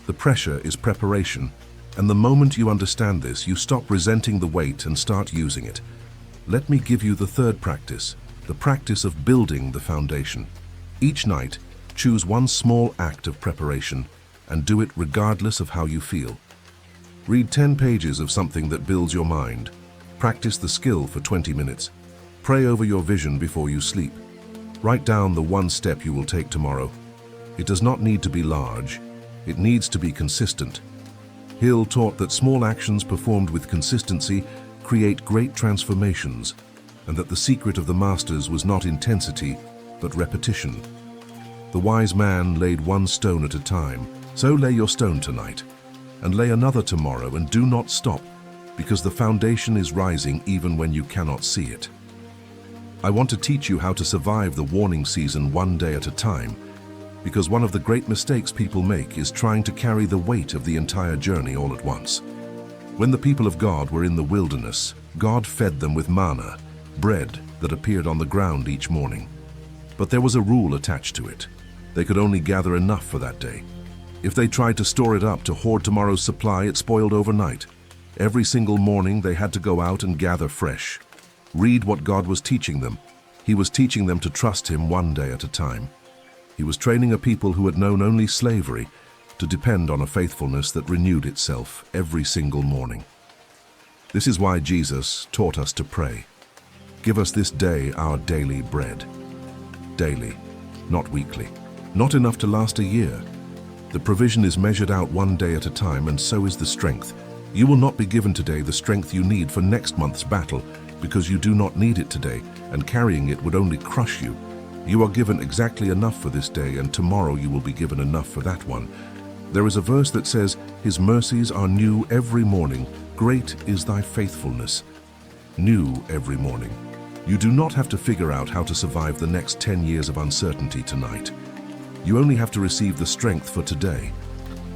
Speaker 1: The pressure is preparation. And the moment you understand this, you stop resenting the weight and start using it. Let me give you the third practice, the practice of building the foundation. Each night, Choose one small act of preparation and do it regardless of how you feel. Read 10 pages of something that builds your mind. Practice the skill for 20 minutes. Pray over your vision before you sleep. Write down the one step you will take tomorrow. It does not need to be large. It needs to be consistent. Hill taught that small actions performed with consistency create great transformations, and that the secret of the masters was not intensity, but repetition. The wise man laid one stone at a time. So lay your stone tonight, and lay another tomorrow, and do not stop, because the foundation is rising even when you cannot see it. I want to teach you how to survive the warning season one day at a time, because one of the great mistakes people make is trying to carry the weight of the entire journey all at once. When the people of God were in the wilderness, God fed them with manna, bread that appeared on the ground each morning. But there was a rule attached to it. They could only gather enough for that day. If they tried to store it up to hoard tomorrow's supply, it spoiled overnight. Every single morning they had to go out and gather fresh. Read what God was teaching them. He was teaching them to trust Him one day at a time. He was training a people who had known only slavery to depend on a faithfulness that renewed itself every single morning. This is why Jesus taught us to pray. Give us this day our daily bread. Daily, not weekly. Not enough to last a year. The provision is measured out one day at a time, and so is the strength. You will not be given today the strength you need for next month's battle, because you do not need it today, and carrying it would only crush you. You are given exactly enough for this day, and tomorrow you will be given enough for that one. There is a verse that says, His mercies are new every morning. Great is thy faithfulness. New every morning. You do not have to figure out how to survive the next 10 years of uncertainty tonight. You only have to receive the strength for today.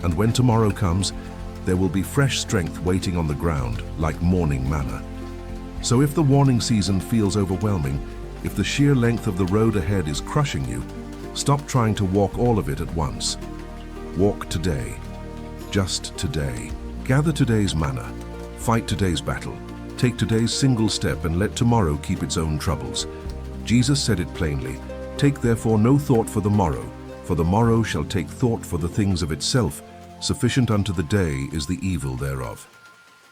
Speaker 1: And when tomorrow comes, there will be fresh strength waiting on the ground, like morning manna. So if the warning season feels overwhelming, if the sheer length of the road ahead is crushing you, stop trying to walk all of it at once. Walk today. Just today. Gather today's manna. Fight today's battle. Take today's single step and let tomorrow keep its own troubles. Jesus said it plainly, Take therefore no thought for the morrow shall take thought for the things of itself. Sufficient unto the day is the evil thereof.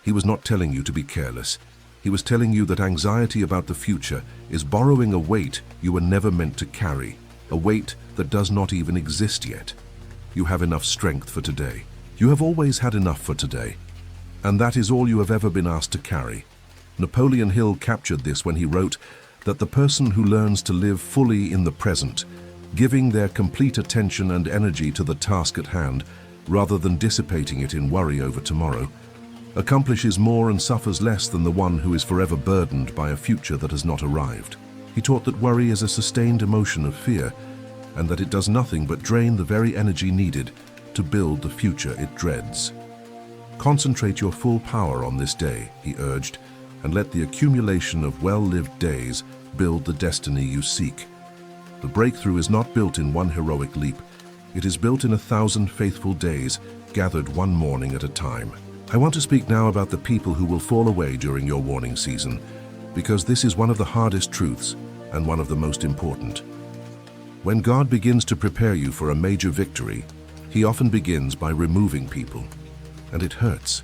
Speaker 1: He was not telling you to be careless. He was telling you that anxiety about the future is borrowing a weight you were never meant to carry, a weight that does not even exist yet. You have enough strength for today. You have always had enough for today. And that is all you have ever been asked to carry. Napoleon Hill captured this when he wrote that the person who learns to live fully in the present, giving their complete attention and energy to the task at hand, rather than dissipating it in worry over tomorrow, accomplishes more and suffers less than the one who is forever burdened by a future that has not arrived. He taught that worry is a sustained emotion of fear, and that it does nothing but drain the very energy needed to build the future it dreads. Concentrate your full power on this day, he urged, and let the accumulation of well-lived days build the destiny you seek. The breakthrough is not built in one heroic leap. It is built in 1,000 faithful days, gathered one morning at a time. I want to speak now about the people who will fall away during your warning season, because this is one of the hardest truths and one of the most important. When God begins to prepare you for a major victory, He often begins by removing people. And it hurts.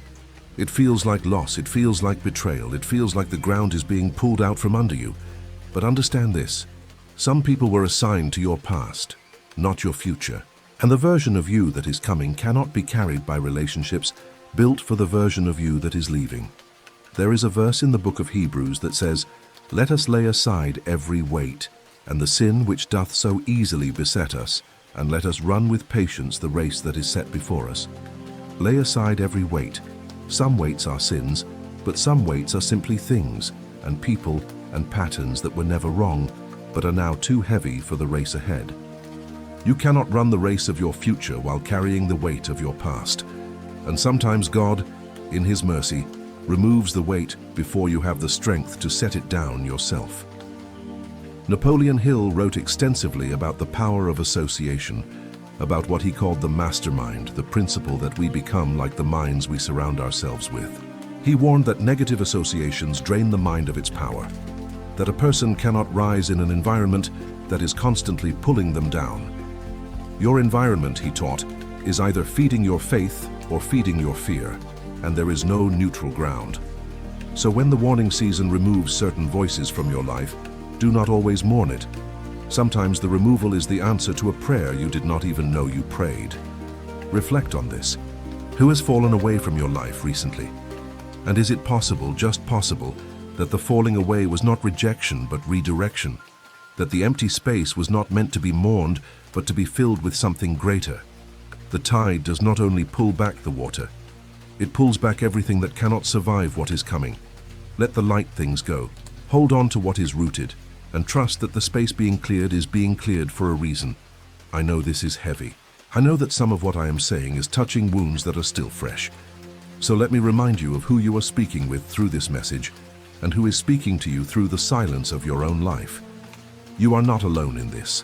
Speaker 1: It feels like loss, it feels like betrayal, it feels like the ground is being pulled out from under you. But understand this, some people were assigned to your past, not your future. And the version of you that is coming cannot be carried by relationships built for the version of you that is leaving. There is a verse in the book of Hebrews that says, Let us lay aside every weight, and the sin which doth so easily beset us, and let us run with patience the race that is set before us. Lay aside every weight. Some weights are sins, but some weights are simply things, and people, and patterns that were never wrong, but are now too heavy for the race ahead. You cannot run the race of your future while carrying the weight of your past. And sometimes God, in His mercy, removes the weight before you have the strength to set it down yourself. Napoleon Hill wrote extensively about the power of association, about what he called the mastermind, the principle that we become like the minds we surround ourselves with. He warned that negative associations drain the mind of its power, that a person cannot rise in an environment that is constantly pulling them down. Your environment, he taught, is either feeding your faith or feeding your fear, and there is no neutral ground. So when the warning season removes certain voices from your life, do not always mourn it. Sometimes the removal is the answer to a prayer you did not even know you prayed. Reflect on this. Who has fallen away from your life recently? And is it possible, just possible, that the falling away was not rejection but redirection? That the empty space was not meant to be mourned but to be filled with something greater? The tide does not only pull back the water, it pulls back everything that cannot survive what is coming. Let the light things go. Hold on to what is rooted, and trust that the space being cleared is being cleared for a reason. I know this is heavy. I know that some of what I am saying is touching wounds that are still fresh. So let me remind you of who you are speaking with through this message, and who is speaking to you through the silence of your own life. You are not alone in this.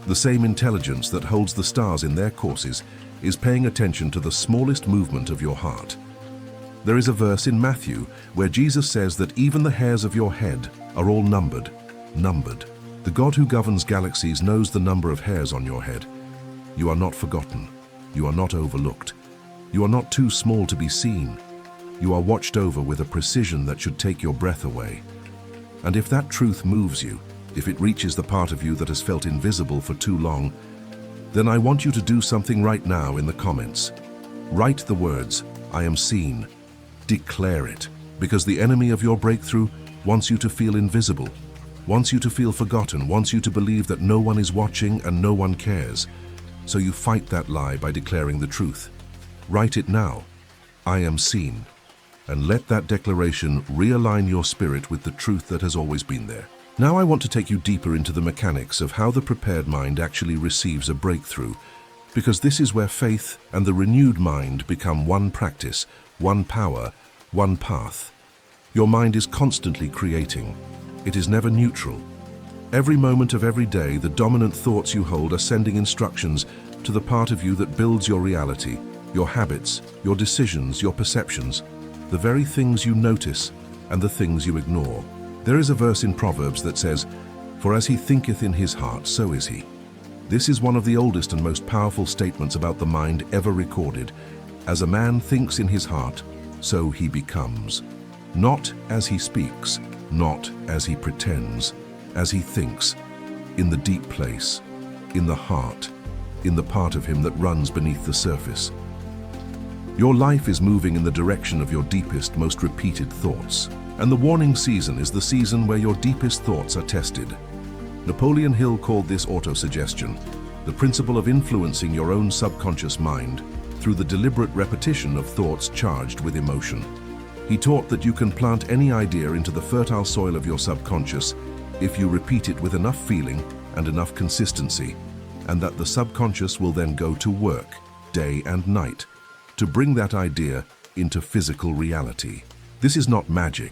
Speaker 1: The same intelligence that holds the stars in their courses is paying attention to the smallest movement of your heart. There is a verse in Matthew where Jesus says that even the hairs of your head are all numbered. Numbered. The God who governs galaxies knows the number of hairs on your head. You are not forgotten. You are not overlooked. You are not too small to be seen. You are watched over with a precision that should take your breath away. And if that truth moves you, if it reaches the part of you that has felt invisible for too long, then I want you to do something right now in the comments. Write the words, "I am seen." Declare it, because the enemy of your breakthrough wants you to feel invisible, wants you to feel forgotten, wants you to believe that no one is watching and no one cares. So you fight that lie by declaring the truth. Write it now, "I am seen," and let that declaration realign your spirit with the truth that has always been there. Now I want to take you deeper into the mechanics of how the prepared mind actually receives a breakthrough, because this is where faith and the renewed mind become one practice, one power, one path. Your mind is constantly creating. It is never neutral. Every moment of every day, the dominant thoughts you hold are sending instructions to the part of you that builds your reality, your habits, your decisions, your perceptions, the very things you notice and the things you ignore. There is a verse in Proverbs that says, "For as he thinketh in his heart, so is he." This is one of the oldest and most powerful statements about the mind ever recorded. As a man thinks in his heart, so he becomes. Not as he speaks, not as he pretends, as he thinks, in the deep place, in the heart, in the part of him that runs beneath the surface. Your life is moving in the direction of your deepest, most repeated thoughts. And the warning season is the season where your deepest thoughts are tested. Napoleon Hill called this autosuggestion, the principle of influencing your own subconscious mind through the deliberate repetition of thoughts charged with emotion. He taught that you can plant any idea into the fertile soil of your subconscious if you repeat it with enough feeling and enough consistency, and that the subconscious will then go to work, day and night, to bring that idea into physical reality. This is not magic.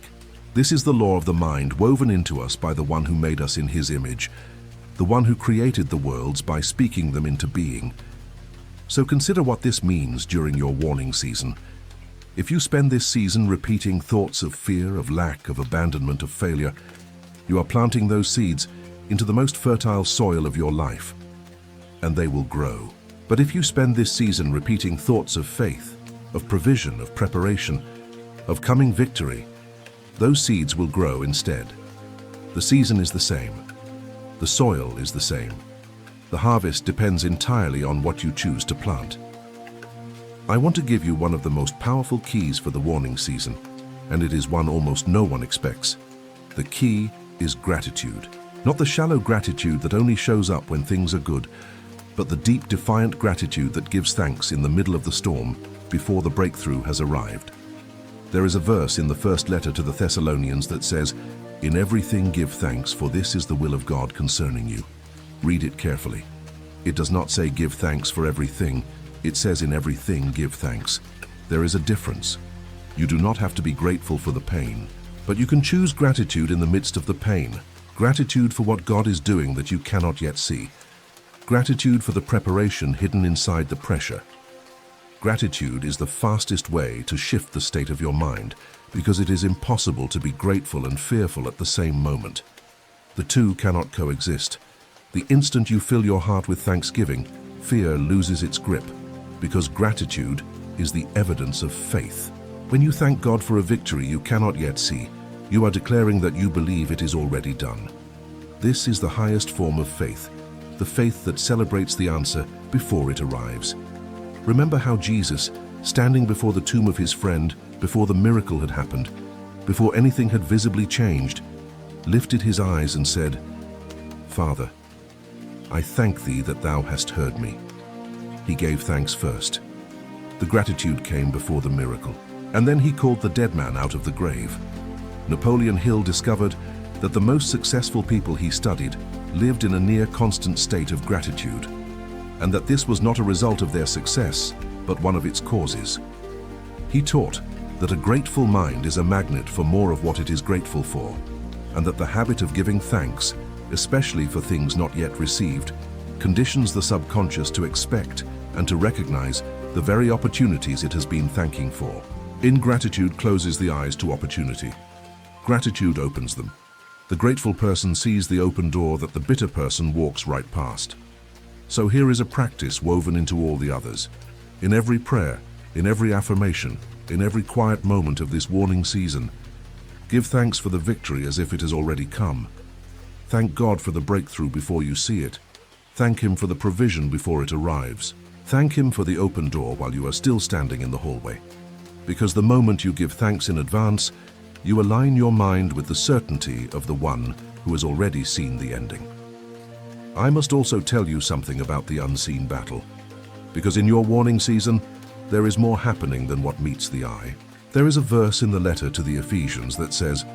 Speaker 1: This is the law of the mind woven into us by the one who made us in his image, the one who created the worlds by speaking them into being. So consider what this means during your warning season. If you spend this season repeating thoughts of fear, of lack, of abandonment, of failure, you are planting those seeds into the most fertile soil of your life, and they will grow. But if you spend this season repeating thoughts of faith, of provision, of preparation, of coming victory, those seeds will grow instead. The season is the same. The soil is the same. The harvest depends entirely on what you choose to plant. I want to give you one of the most powerful keys for the warning season, and it is one almost no one expects. The key is gratitude. Not the shallow gratitude that only shows up when things are good, but the deep, defiant gratitude that gives thanks in the middle of the storm before the breakthrough has arrived. There is a verse in the first letter to the Thessalonians that says, "In everything give thanks, for this is the will of God concerning you." Read it carefully. It does not say give thanks for everything. It says in everything give thanks. There is a difference. You do not have to be grateful for the pain, but you can choose gratitude in the midst of the pain. Gratitude for what God is doing that you cannot yet see. Gratitude for the preparation hidden inside the pressure. Gratitude is the fastest way to shift the state of your mind, because it is impossible to be grateful and fearful at the same moment. The two cannot coexist. The instant you fill your heart with thanksgiving, fear loses its grip, because gratitude is the evidence of faith. When you thank God for a victory you cannot yet see, you are declaring that you believe it is already done. This is the highest form of faith, the faith that celebrates the answer before it arrives. Remember how Jesus, standing before the tomb of his friend, before the miracle had happened, before anything had visibly changed, lifted his eyes and said, "Father, I thank thee that thou hast heard me." He gave thanks first. The gratitude came before the miracle. And then he called the dead man out of the grave. Napoleon Hill discovered that the most successful people he studied lived in a near constant state of gratitude, and that this was not a result of their success, but one of its causes. He taught that a grateful mind is a magnet for more of what it is grateful for, and that the habit of giving thanks, especially for things not yet received, conditions the subconscious to expect and to recognize the very opportunities it has been thanking for. Ingratitude closes the eyes to opportunity. Gratitude opens them. The grateful person sees the open door that the bitter person walks right past. So here is a practice woven into all the others. In every prayer, in every affirmation, in every quiet moment of this warning season, give thanks for the victory as if it has already come. Thank God for the breakthrough before you see it. Thank Him for the provision before it arrives. Thank Him for the open door while you are still standing in the hallway. Because the moment you give thanks in advance, you align your mind with the certainty of the one who has already seen the ending. I must also tell you something about the unseen battle, because in your warning season, there is more happening than what meets the eye. There is a verse in the letter to the Ephesians that says,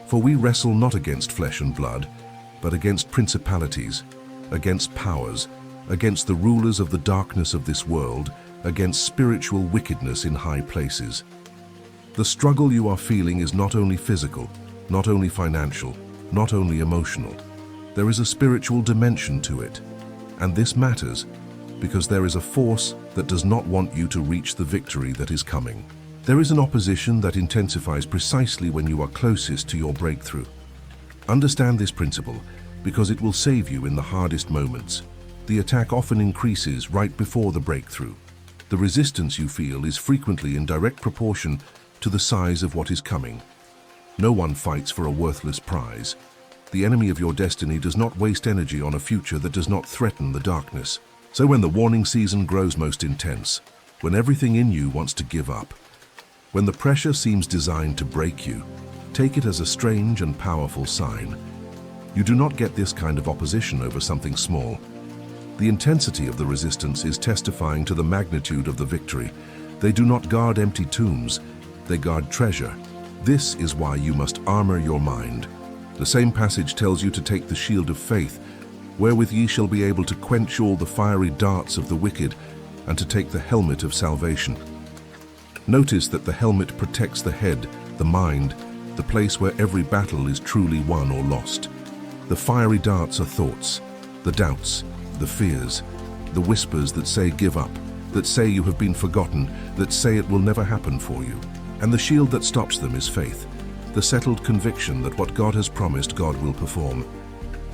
Speaker 1: "For we wrestle not against flesh and blood, but against principalities, against powers, against the rulers of the darkness of this world, against spiritual wickedness in high places." The struggle you are feeling is not only physical, not only financial, not only emotional. There is a spiritual dimension to it. And this matters because there is a force that does not want you to reach the victory that is coming. There is an opposition that intensifies precisely when you are closest to your breakthrough. Understand this principle because it will save you in the hardest moments. The attack often increases right before the breakthrough. The resistance you feel is frequently in direct proportion to the size of what is coming. No one fights for a worthless prize. The enemy of your destiny does not waste energy on a future that does not threaten the darkness. So when the warning season grows most intense, when everything in you wants to give up, when the pressure seems designed to break you, take it as a strange and powerful sign. You do not get this kind of opposition over something small. The intensity of the resistance is testifying to the magnitude of the victory. They do not guard empty tombs, they guard treasure. This is why you must armor your mind. The same passage tells you to take the shield of faith, wherewith ye shall be able to quench all the fiery darts of the wicked, and to take the helmet of salvation. Notice that the helmet protects the head, the mind, the place where every battle is truly won or lost. The fiery darts are thoughts, the doubts, the fears, the whispers that say give up, that say you have been forgotten, that say it will never happen for you. And the shield that stops them is faith, the settled conviction that what God has promised God will perform.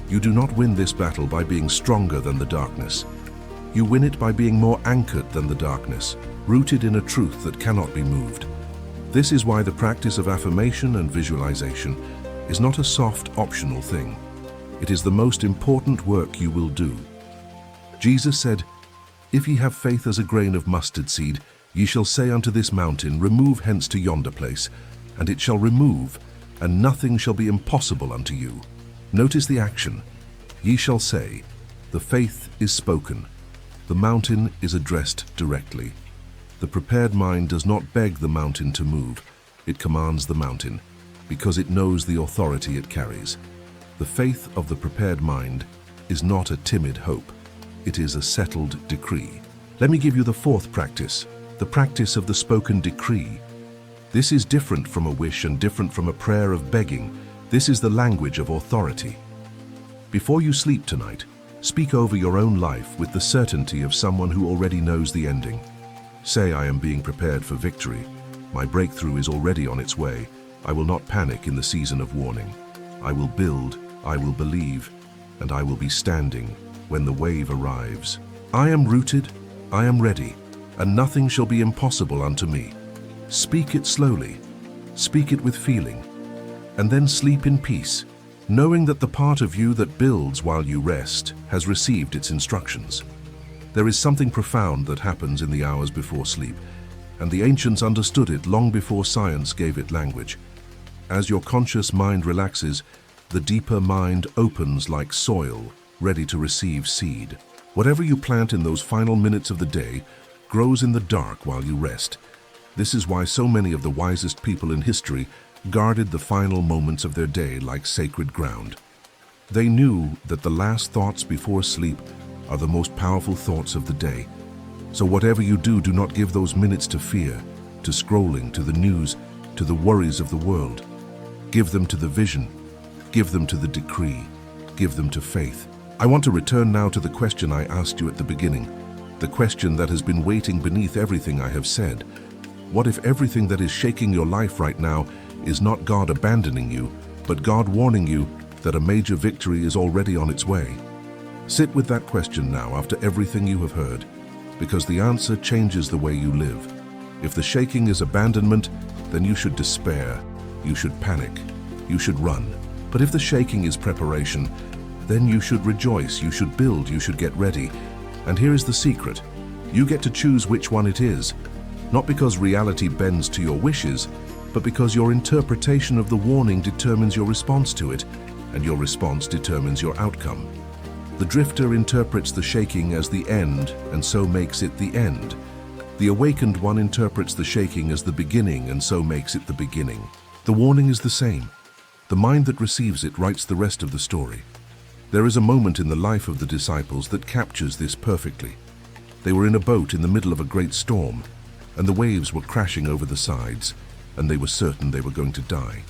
Speaker 1: You do not win this battle by being stronger than the darkness. You win it by being more anchored than the darkness, rooted in a truth that cannot be moved. This is why the practice of affirmation and visualization is not a soft, optional thing. It is the most important work you will do. Jesus said, "If ye have faith as a grain of mustard seed, ye shall say unto this mountain, Remove hence to yonder place, and it shall remove, and nothing shall be impossible unto you." Notice the action. Ye shall say. The faith is spoken. The mountain is addressed directly. The prepared mind does not beg the mountain to move. It commands the mountain, because it knows the authority it carries. The faith of the prepared mind is not a timid hope. It is a settled decree. Let me give you the fourth practice, the practice of the spoken decree. This is different from a wish and different from a prayer of begging. This is the language of authority. Before you sleep tonight, speak over your own life with the certainty of someone who already knows the ending. Say, "I am being prepared for victory. My breakthrough is already on its way. I will not panic in the season of warning. I will build, I will believe, and I will be standing when the wave arrives." I am rooted, I am ready, and nothing shall be impossible unto me. Speak it slowly, speak it with feeling, and then sleep in peace, knowing that the part of you that builds while you rest has received its instructions. There is something profound that happens in the hours before sleep, and the ancients understood it long before science gave it language. As your conscious mind relaxes, the deeper mind opens like soil, ready to receive seed. Whatever you plant in those final minutes of the day grows in the dark while you rest. This is why so many of the wisest people in history guarded the final moments of their day like sacred ground. They knew that the last thoughts before sleep are the most powerful thoughts of the day. So whatever you do, do not give those minutes to fear, to scrolling, to the news, to the worries of the world. Give them to the vision, give them to the decree, give them to faith. I want to return now to the question I asked you at the beginning, the question that has been waiting beneath everything I have said. What if everything that is shaking your life right now is not God abandoning you, but God warning you that a major victory is already on its way? Sit with that question now after everything you have heard, because the answer changes the way you live. If the shaking is abandonment, then you should despair, you should panic, you should run. But if the shaking is preparation, then you should rejoice, you should build, you should get ready. And here is the secret. You get to choose which one it is, not because reality bends to your wishes, but because your interpretation of the warning determines your response to it, and your response determines your outcome. The drifter interprets the shaking as the end, and so makes it the end. The awakened one interprets the shaking as the beginning, and so makes it the beginning. The warning is the same. The mind that receives it writes the rest of the story. There is a moment in the life of the disciples that captures this perfectly. They were in a boat in the middle of a great storm, and the waves were crashing over the sides, and they were certain they were going to die.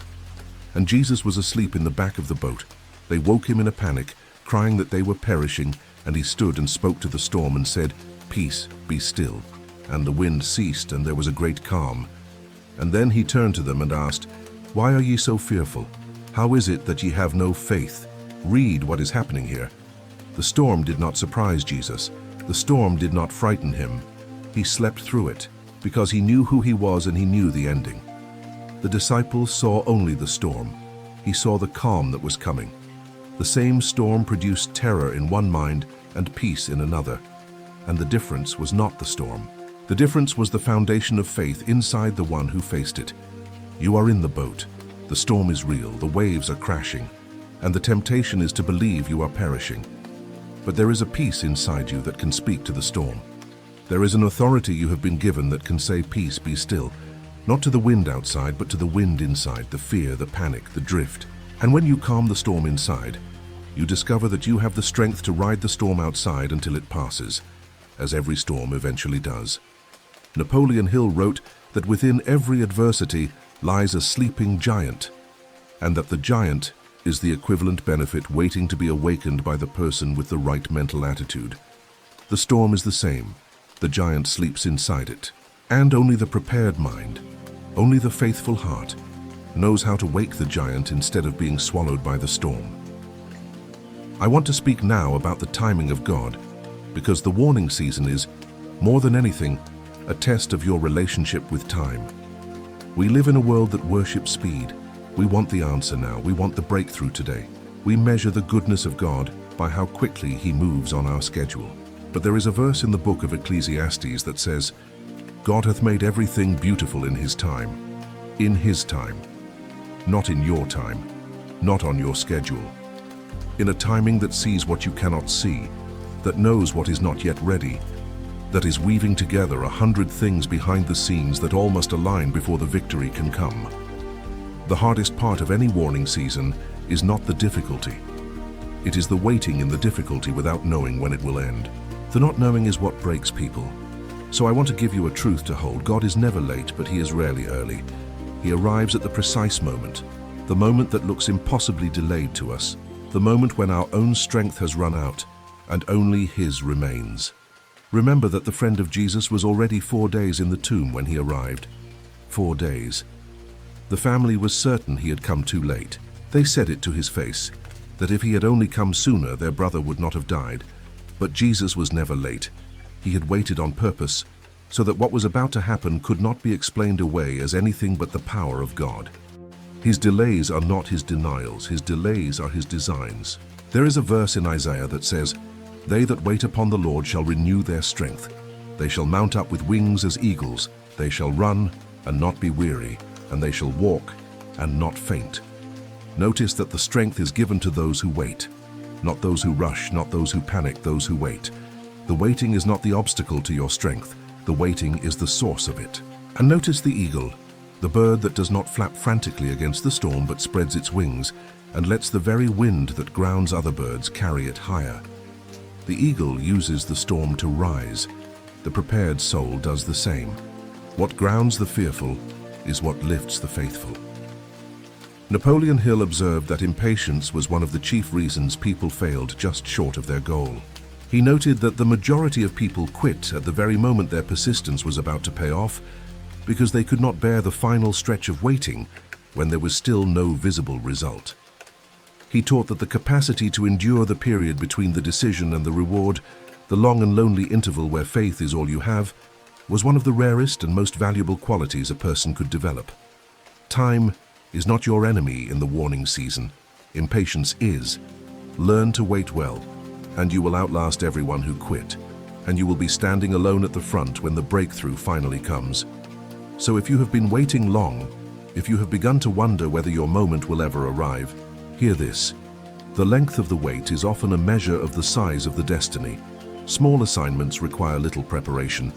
Speaker 1: And Jesus was asleep in the back of the boat. They woke him in a panic, crying that they were perishing, and he stood and spoke to the storm and said, "Peace, be still." And the wind ceased, and there was a great calm. And then he turned to them and asked, "Why are ye so fearful? How is it that ye have no faith? Read what is happening here." The storm did not surprise Jesus. The storm did not frighten him. He slept through it, because he knew who he was and he knew the ending. The disciples saw only the storm. He saw the calm that was coming. The same storm produced terror in one mind and peace in another. And the difference was not the storm. The difference was the foundation of faith inside the one who faced it. You are in the boat. The storm is real, the waves are crashing, and the temptation is to believe you are perishing. But there is a peace inside you that can speak to the storm. There is an authority you have been given that can say, "Peace, be still," not to the wind outside, but to the wind inside, the fear, the panic, the drift. And when you calm the storm inside, you discover that you have the strength to ride the storm outside until it passes, as every storm eventually does. Napoleon Hill wrote that within every adversity lies a sleeping giant, and that the giant is the equivalent benefit waiting to be awakened by the person with the right mental attitude. The storm is the same. The giant sleeps inside it. And only the prepared mind, only the faithful heart, knows how to wake the giant instead of being swallowed by the storm. I want to speak now about the timing of God, because the warning season is, more than anything, a test of your relationship with time. We live in a world that worships speed. We want the answer now. We want the breakthrough today. We measure the goodness of God by how quickly He moves on our schedule. But there is a verse in the book of Ecclesiastes that says, "God hath made everything beautiful in His time." In His time. Not in your time. Not on your schedule. In a timing that sees what you cannot see, that knows what is not yet ready, that is weaving together 100 things behind the scenes that all must align before the victory can come. The hardest part of any warning season is not the difficulty. It is the waiting in the difficulty without knowing when it will end. The not knowing is what breaks people. So I want to give you a truth to hold. God is never late, but He is rarely early. He arrives at the precise moment, the moment that looks impossibly delayed to us, the moment when our own strength has run out, and only His remains. Remember that the friend of Jesus was already 4 days in the tomb when He arrived. 4 days. The family was certain He had come too late. They said it to His face, that if He had only come sooner, their brother would not have died. But Jesus was never late. He had waited on purpose, so that what was about to happen could not be explained away as anything but the power of God. His delays are not his denials, his delays are his designs. There is a verse in Isaiah that says, "They that wait upon the Lord shall renew their strength. They shall mount up with wings as eagles. They shall run and not be weary, and they shall walk and not faint." Notice that the strength is given to those who wait, not those who rush, not those who panic, those who wait. The waiting is not the obstacle to your strength. The waiting is the source of it. And notice the eagle, the bird that does not flap frantically against the storm but spreads its wings and lets the very wind that grounds other birds carry it higher. The eagle uses the storm to rise. The prepared soul does the same. What grounds the fearful is what lifts the faithful. Napoleon Hill observed that impatience was one of the chief reasons people failed just short of their goal. He noted that the majority of people quit at the very moment their persistence was about to pay off because they could not bear the final stretch of waiting when there was still no visible result. He taught that the capacity to endure the period between the decision and the reward, the long and lonely interval where faith is all you have, was one of the rarest and most valuable qualities a person could develop. Time is not your enemy in the warning season. Impatience is. Learn to wait well, and you will outlast everyone who quit, and you will be standing alone at the front when the breakthrough finally comes. So if you have been waiting long, if you have begun to wonder whether your moment will ever arrive, hear this. The length of the wait is often a measure of the size of the destiny. Small assignments require little preparation.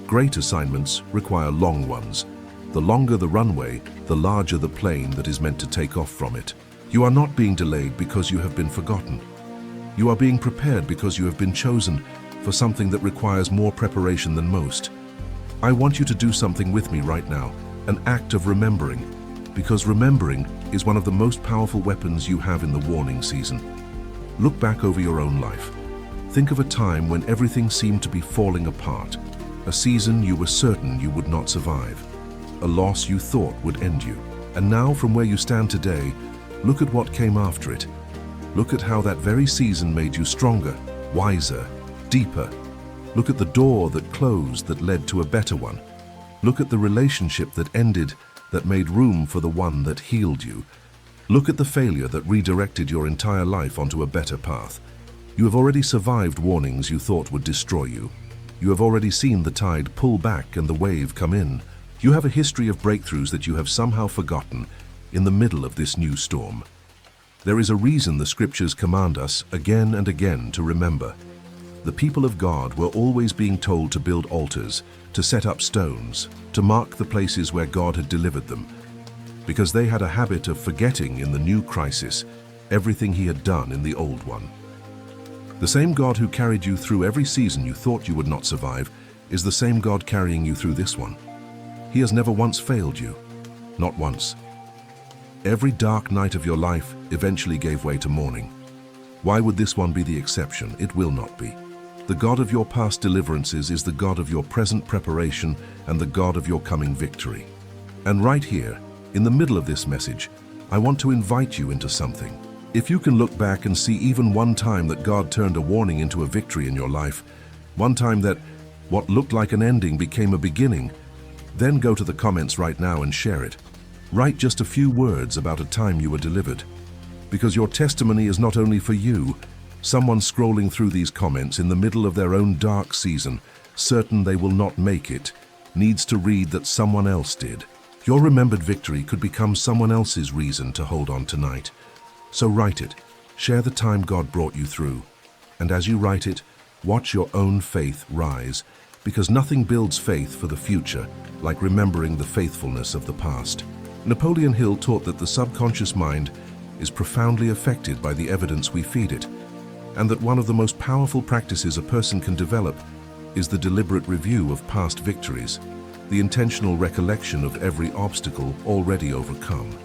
Speaker 1: Great assignments require long ones. The longer the runway, the larger the plane that is meant to take off from it. You are not being delayed because you have been forgotten. You are being prepared because you have been chosen for something that requires more preparation than most. I want you to do something with me right now, an act of remembering, because remembering is one of the most powerful weapons you have in the warning season. Look back over your own life. Think of a time when everything seemed to be falling apart, a season you were certain you would not survive, a loss you thought would end you. And now, from where you stand today, look at what came after it. Look at how that very season made you stronger, wiser, deeper. Look at the door that closed that led to a better one. Look at the relationship that ended that made room for the one that healed you. Look at the failure that redirected your entire life onto a better path. You have already survived warnings you thought would destroy you. You have already seen the tide pull back and the wave come in. You have a history of breakthroughs that you have somehow forgotten in the middle of this new storm. There is a reason the scriptures command us again and again to remember. The people of God were always being told to build altars, to set up stones, to mark the places where God had delivered them, because they had a habit of forgetting in the new crisis everything he had done in the old one. The same God who carried you through every season you thought you would not survive is the same God carrying you through this one. He has never once failed you, not once. Every dark night of your life eventually gave way to morning. Why would this one be the exception? It will not be. The God of your past deliverances is the God of your present preparation and the God of your coming victory. And right here, in the middle of this message, I want to invite you into something. If you can look back and see even one time that God turned a warning into a victory in your life, one time that what looked like an ending became a beginning, then go to the comments right now and share it. Write just a few words about a time you were delivered. Because your testimony is not only for you, someone scrolling through these comments in the middle of their own dark season, certain they will not make it, needs to read that someone else did. Your remembered victory could become someone else's reason to hold on tonight. So write it, share the time God brought you through, and as you write it, watch your own faith rise, because nothing builds faith for the future like remembering the faithfulness of the past. Napoleon Hill taught that the subconscious mind is profoundly affected by the evidence we feed it, and that one of the most powerful practices a person can develop is the deliberate review of past victories, the intentional recollection of every obstacle already overcome.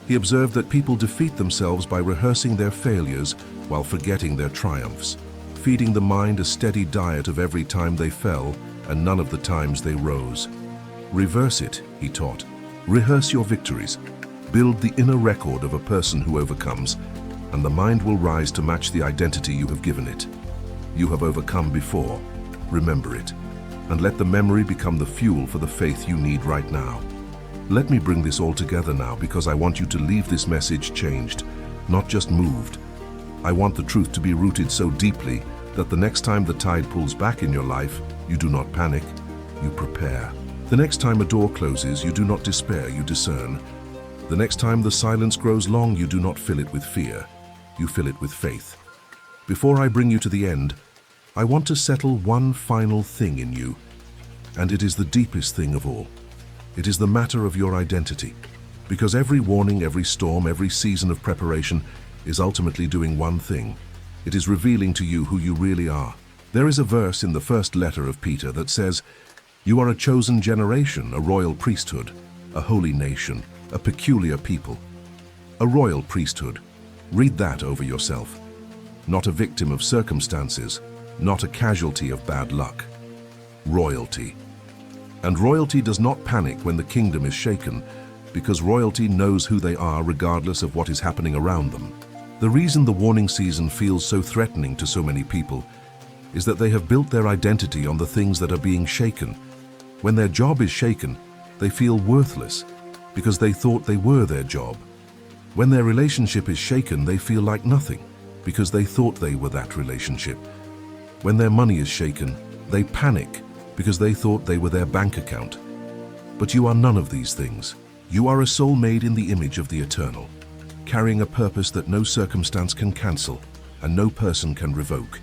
Speaker 1: He observed that people defeat themselves by rehearsing their failures while forgetting their triumphs, feeding the mind a steady diet of every time they fell and none of the times they rose. Reverse it, he taught. Rehearse your victories. Build the inner record of a person who overcomes, and the mind will rise to match the identity you have given it. You have overcome before. Remember it, and let the memory become the fuel for the faith you need right now. Let me bring this all together now, because I want you to leave this message changed, not just moved. I want the truth to be rooted so deeply that the next time the tide pulls back in your life, you do not panic, you prepare. The next time a door closes, you do not despair, you discern. The next time the silence grows long, you do not fill it with fear, you fill it with faith. Before I bring you to the end, I want to settle one final thing in you, and it is the deepest thing of all. It is the matter of your identity, because every warning, every storm, every season of preparation is ultimately doing one thing. It is revealing to you who you really are. There is a verse in the first letter of Peter that says, "You are a chosen generation, a royal priesthood, a holy nation, a peculiar people." A royal priesthood. Read that over yourself. Not a victim of circumstances, not a casualty of bad luck. Royalty. And royalty does not panic when the kingdom is shaken, because royalty knows who they are regardless of what is happening around them. The reason the warning season feels so threatening to so many people is that they have built their identity on the things that are being shaken. When their job is shaken, they feel worthless because they thought they were their job. When their relationship is shaken, they feel like nothing because they thought they were that relationship. When their money is shaken, they panic because they thought they were their bank account. But you are none of these things. You are a soul made in the image of the eternal, carrying a purpose that no circumstance can cancel and no person can revoke.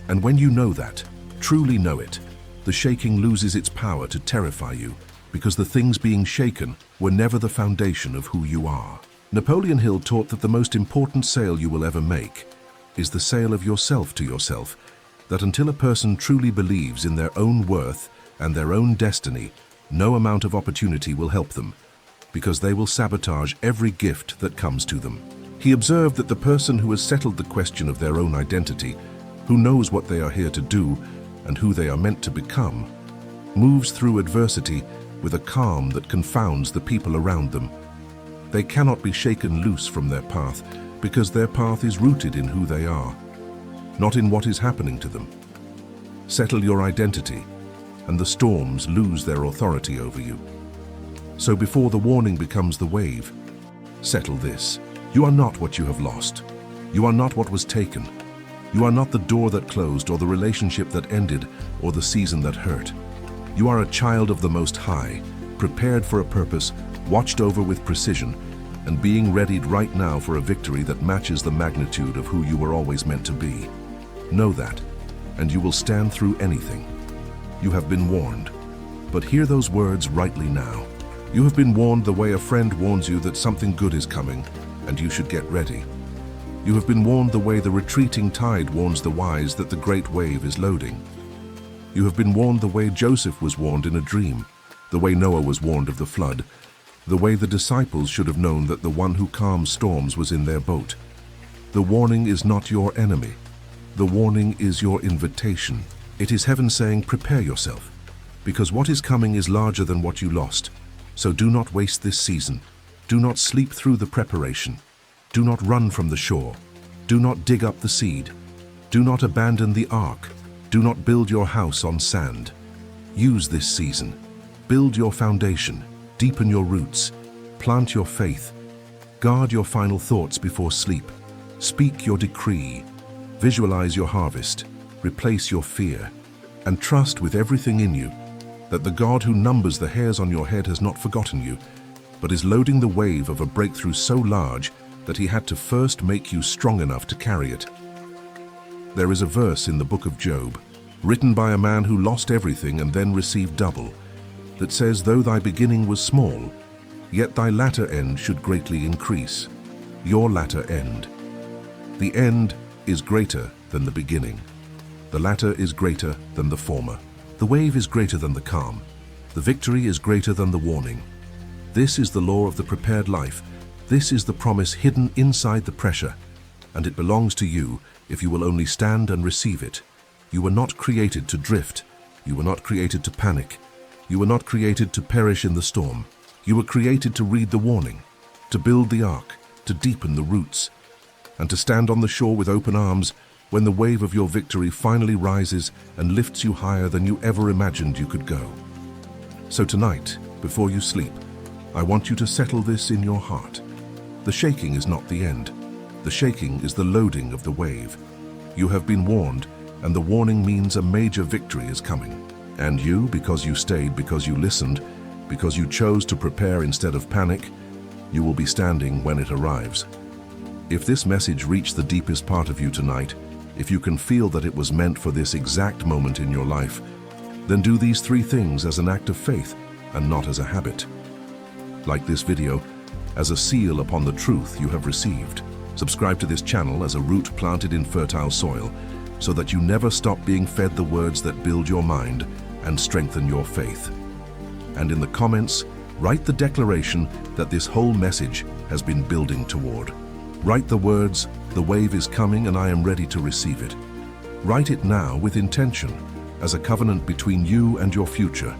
Speaker 1: And when you know that, truly know it, the shaking loses its power to terrify you, because the things being shaken were never the foundation of who you are. Napoleon Hill taught that the most important sale you will ever make is the sale of yourself to yourself, that until a person truly believes in their own worth and their own destiny, no amount of opportunity will help them, because they will sabotage every gift that comes to them. He observed that the person who has settled the question of their own identity, who knows what they are here to do and who they are meant to become, moves through adversity with a calm that confounds the people around them. They cannot be shaken loose from their path, because their path is rooted in who they are, not in what is happening to them. Settle your identity, and the storms lose their authority over you. So before the warning becomes the wave, settle this. You are not what you have lost. You are not what was taken. You are not the door that closed, or the relationship that ended, or the season that hurt. You are a child of the Most High, prepared for a purpose, watched over with precision, and being readied right now for a victory that matches the magnitude of who you were always meant to be. Know that, and you will stand through anything. You have been warned, but hear those words rightly now. You have been warned the way a friend warns you that something good is coming, and you should get ready. You have been warned the way the retreating tide warns the wise that the great wave is loading. You have been warned the way Joseph was warned in a dream, the way Noah was warned of the flood, the way the disciples should have known that the one who calms storms was in their boat. The warning is not your enemy. The warning is your invitation. It is heaven saying, prepare yourself, because what is coming is larger than what you lost. So do not waste this season. Do not sleep through the preparation. Do not run from the shore. Do not dig up the seed. Do not abandon the ark. Do not build your house on sand. Use this season. Build your foundation. Deepen your roots. Plant your faith. Guard your final thoughts before sleep. Speak your decree. Visualize your harvest. Replace your fear. And trust with everything in you that the God who numbers the hairs on your head has not forgotten you, but is loading the wave of a breakthrough so large that he had to first make you strong enough to carry it. There is a verse in the book of Job, written by a man who lost everything and then received double, that says, "Though thy beginning was small, yet thy latter end should greatly increase." Your latter end. The end is greater than the beginning. The latter is greater than the former. The wave is greater than the calm. The victory is greater than the warning. This is the law of the prepared life. This is the promise hidden inside the pressure, and it belongs to you if you will only stand and receive it. You were not created to drift. You were not created to panic. You were not created to perish in the storm. You were created to read the warning, to build the ark, to deepen the roots, and to stand on the shore with open arms when the wave of your victory finally rises and lifts you higher than you ever imagined you could go. So tonight, before you sleep, I want you to settle this in your heart. The shaking is not the end. The shaking is the loading of the wave. You have been warned, and the warning means a major victory is coming. And you, because you stayed, because you listened, because you chose to prepare instead of panic, you will be standing when it arrives. If this message reached the deepest part of you tonight, if you can feel that it was meant for this exact moment in your life, then do these 3 things as an act of faith and not as a habit. Like this video, as a seal upon the truth you have received. Subscribe to this channel as a root planted in fertile soil, so that you never stop being fed the words that build your mind and strengthen your faith. And in the comments, write the declaration that this whole message has been building toward. Write the words, "The wave is coming and I am ready to receive it." Write it now with intention, as a covenant between you and your future.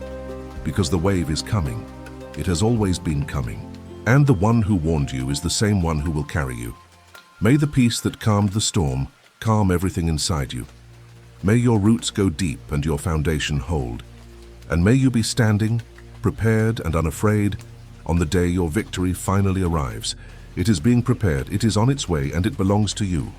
Speaker 1: Because the wave is coming. It has always been coming. And the one who warned you is the same one who will carry you. May the peace that calmed the storm calm everything inside you. May your roots go deep and your foundation hold. And may you be standing, prepared and unafraid, on the day your victory finally arrives. It is being prepared, it is on its way, and it belongs to you.